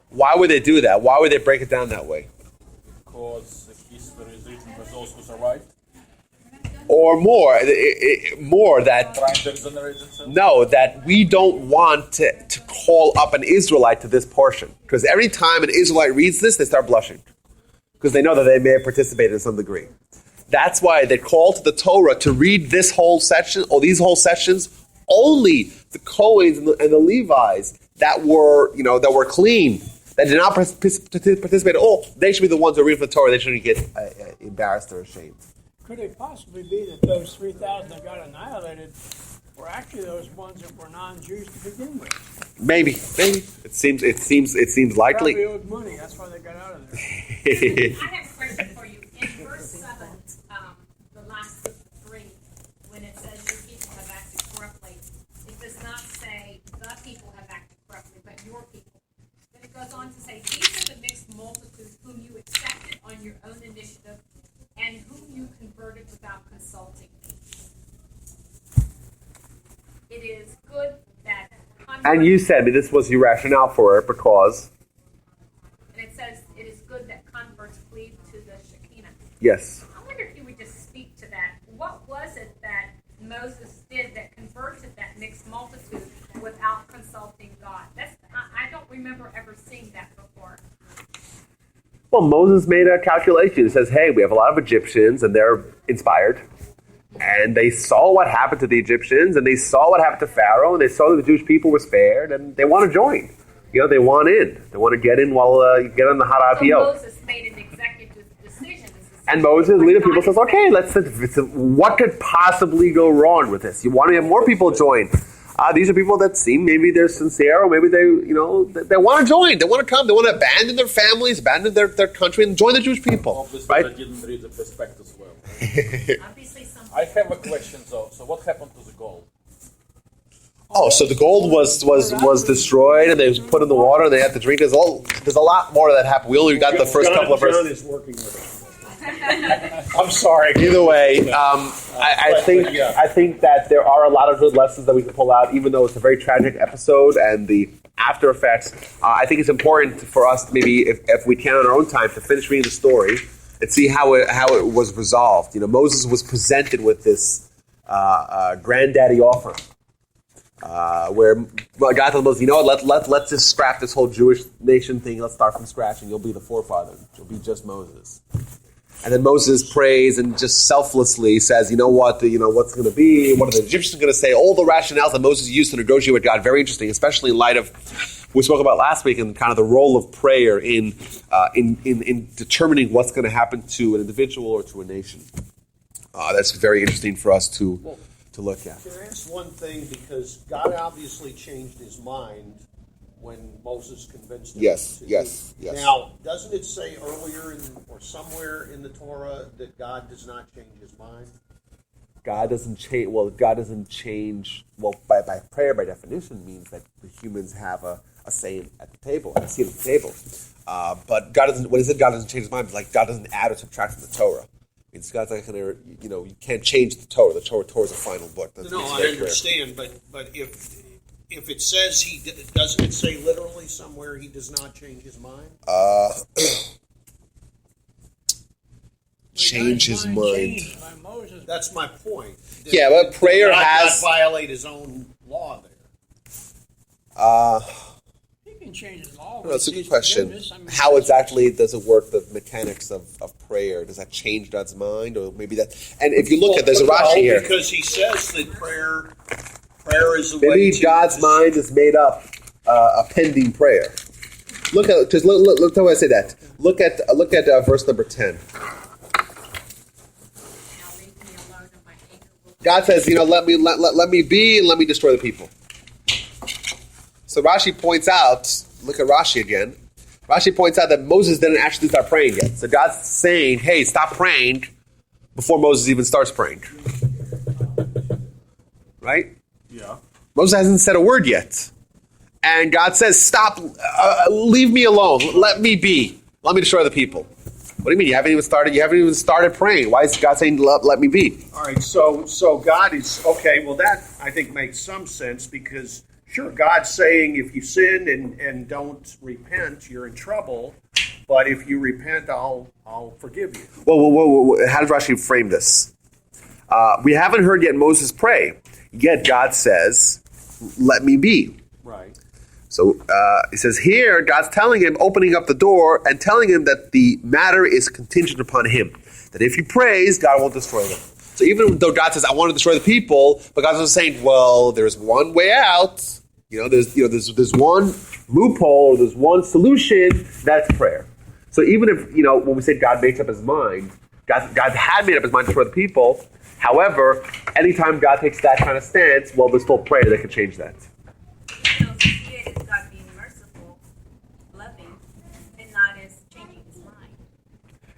Why would they do that? Why would they break it down that way? Because the history is written for those who survived. Or more that that we don't want to call up an Israelite to this portion. Because every time an Israelite reads this, they start blushing. Because they know that they may have participated in some degree. That's why they call to the Torah to read this whole section, or these whole sections, only the Kohens and the Levites that were clean, that did not participate at all. They should be the ones who read the Torah. They shouldn't get embarrassed or ashamed. Could it possibly be that those 3,000 that got annihilated were actually those ones that were non-Jews to begin with? Maybe. It seems likely. Probably owed money. That's why they got out of there. I have a question for you. In verse 7, the last 3, when it says your people have acted corruptly, it does not say the people have acted corruptly, but your people. Then it goes on to say, these are the mixed multitude whom you accepted on your own initiative and whom you converted without consulting me. It is good that... And you said this was your rationale for it because... And it says, Yes. I wonder if you would just speak to that. What was it that Moses did that converted that mixed multitude without consulting God? I don't remember ever seeing that before. Well, Moses made a calculation. It says, hey, we have a lot of Egyptians, and they're inspired. And they saw what happened to the Egyptians, and they saw what happened to Pharaoh, and they saw that the Jewish people were spared, and they want to join. They want in. They want to get in while get on the hot IPO. Moses made an executive decision. And Moses, leader of people, says, okay, what could possibly go wrong with this? You want to have more people join. These are people that seem, maybe they're sincere, or maybe they want to join. They want to come. They want to abandon their families, abandon their country, and join the Jewish people. Obviously, right? I didn't read the prospectus well. Obviously, I have a question, though. So what happened to the gold? Oh, so the gold was destroyed, and they was put in the water, and they had to drink. There's a lot more that happened. We only got the first couple of verses. John is working with us. I'm sorry. Either way, I think that there are a lot of good lessons that we can pull out, even though it's a very tragic episode and the after effects. I think it's important for us, maybe if we can on our own time, to finish reading the story and see how it was resolved. Moses was presented with this granddaddy offer, where God told Moses, let's just scrap this whole Jewish nation thing. Let's start from scratch, and you'll be the forefather. You'll be just Moses. And then Moses prays and just selflessly says, what's going to be? What are the Egyptians going to say? All the rationales that Moses used to negotiate with God, very interesting, especially in light of what we spoke about last week and kind of the role of prayer in determining what's going to happen to an individual or to a nation. That's very interesting for us to look at. Can I ask one thing? Because God obviously changed his mind when Moses convinced him. Yes. Now, doesn't it say earlier or somewhere in the Torah that God does not change his mind? God doesn't change. Well, God doesn't change. Well, by prayer, by definition, means that the humans have a say at the table, a seat at the table. But God doesn't. What is it? God doesn't change his mind. It's like God doesn't add or subtract from the Torah. It's God's not going to. You can't change the Torah. The Torah is a final book. I understand, but if it says doesn't it say literally somewhere he does not change his mind? Change his mind. That's my point. Yeah, but prayer has not violate his own law there. He can change his law. That's a good question. How exactly does it work? The mechanics of prayer, does that change God's mind, or maybe that? And if you look at, there's a Rashi here because he says that prayer is a way. Maybe God's mind is made up a pending prayer. Look at how I say that. Look at verse number 10. God says, let me be and let me destroy the people. So Rashi points out, look at Rashi again. Rashi points out that Moses didn't actually start praying yet. So God's saying, hey, stop praying before Moses even starts praying. Right? Yeah. Moses hasn't said a word yet. And God says, stop, leave me alone. Let me be. Let me destroy the people. What do you mean? You haven't even started praying. Why is God saying, let me be? All right, so God is, okay, well that I think makes some sense because, sure, God's saying if you sin and don't repent, you're in trouble. But if you repent, I'll forgive you. Well, how does Rashi frame this? We haven't heard yet Moses pray. Yet God says, let me be. Right. So he says here, God's telling him, opening up the door and telling him that the matter is contingent upon him. That if he prays, God won't destroy them. So even though God says, I want to destroy the people, but God's also saying, well, there's one way out. There's one loophole, there's one solution, that's prayer. So even if, when we say God makes up his mind, God had made up his mind to destroy the people. However, anytime God takes that kind of stance, well, there's still prayer that can change that. So see it as God being merciful, loving, and not as changing his mind.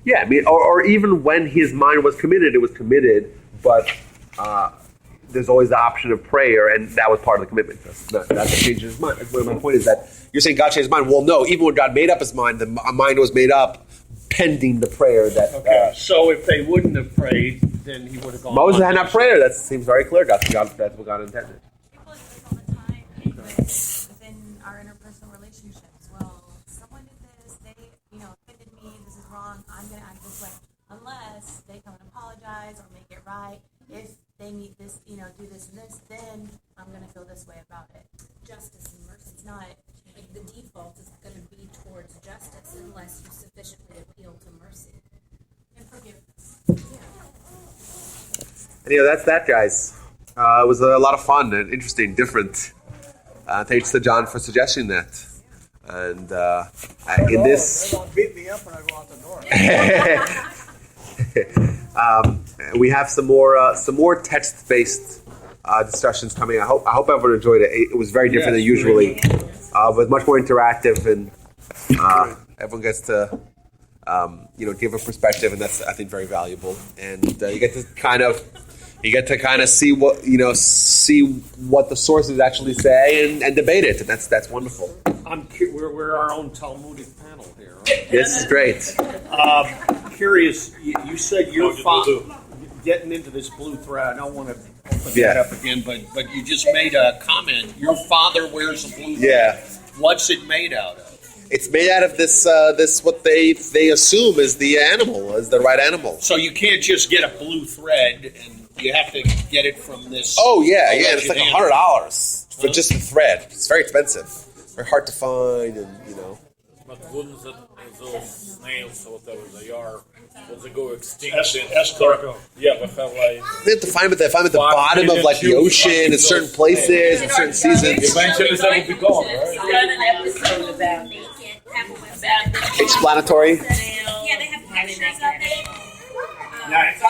Yeah, I mean, or even when his mind was committed, it was committed, but there's always the option of prayer, and that was part of the commitment. That's changing his mind. My point is that you're saying God changed his mind. Well, no, even when God made up his mind, the mind was made up pending the prayer that... Okay, so if they wouldn't have prayed, then he would have gone... Moses had not prayed. That seems very clear. That's what God intended. People do this all the time within our interpersonal relationships. Well, someone did this, they, offended me, this is wrong, I'm going to act this way. unless they come and apologize or make it right. If they need this, do this and this, then I'm going to feel this way about it. Justice and mercy. It's not. Like the default is going to be towards justice unless you sufficiently appeal to mercy And forgiveness. And that's that, guys. It was a lot of fun and interesting, different. Thanks to John for suggesting that. And in this, They won't beat me up when I go out the door. we have some more text-based discussions coming. I hope everyone enjoyed it. It was very different than usually, but much more interactive, and everyone gets to give a perspective, and that's, I think, very valuable. And you get to kind of see what the sources actually say and debate it, and that's wonderful. We're our own Talmudic panel here. Right? This is great. Curious, you said your father getting into this blue thread. I don't want to open that up again, but you just made a comment. Your father wears a blue thread. Yeah. What's it made out of? It's made out of this what they assume is the animal, is the right animal. So you can't just get a blue thread, and you have to get it from this. Oh yeah. It's like $100 for just the thread. It's very expensive, very hard to find, and But wouldn't those snails or whatever they are, would they go extinct? Escargot. Yeah, but have like... They have to find them at the bottom of like the ocean in certain places in certain seasons. Eventually they will be gone, right? Done an episode about Explanatory. yeah, they have pictures of it. Nice.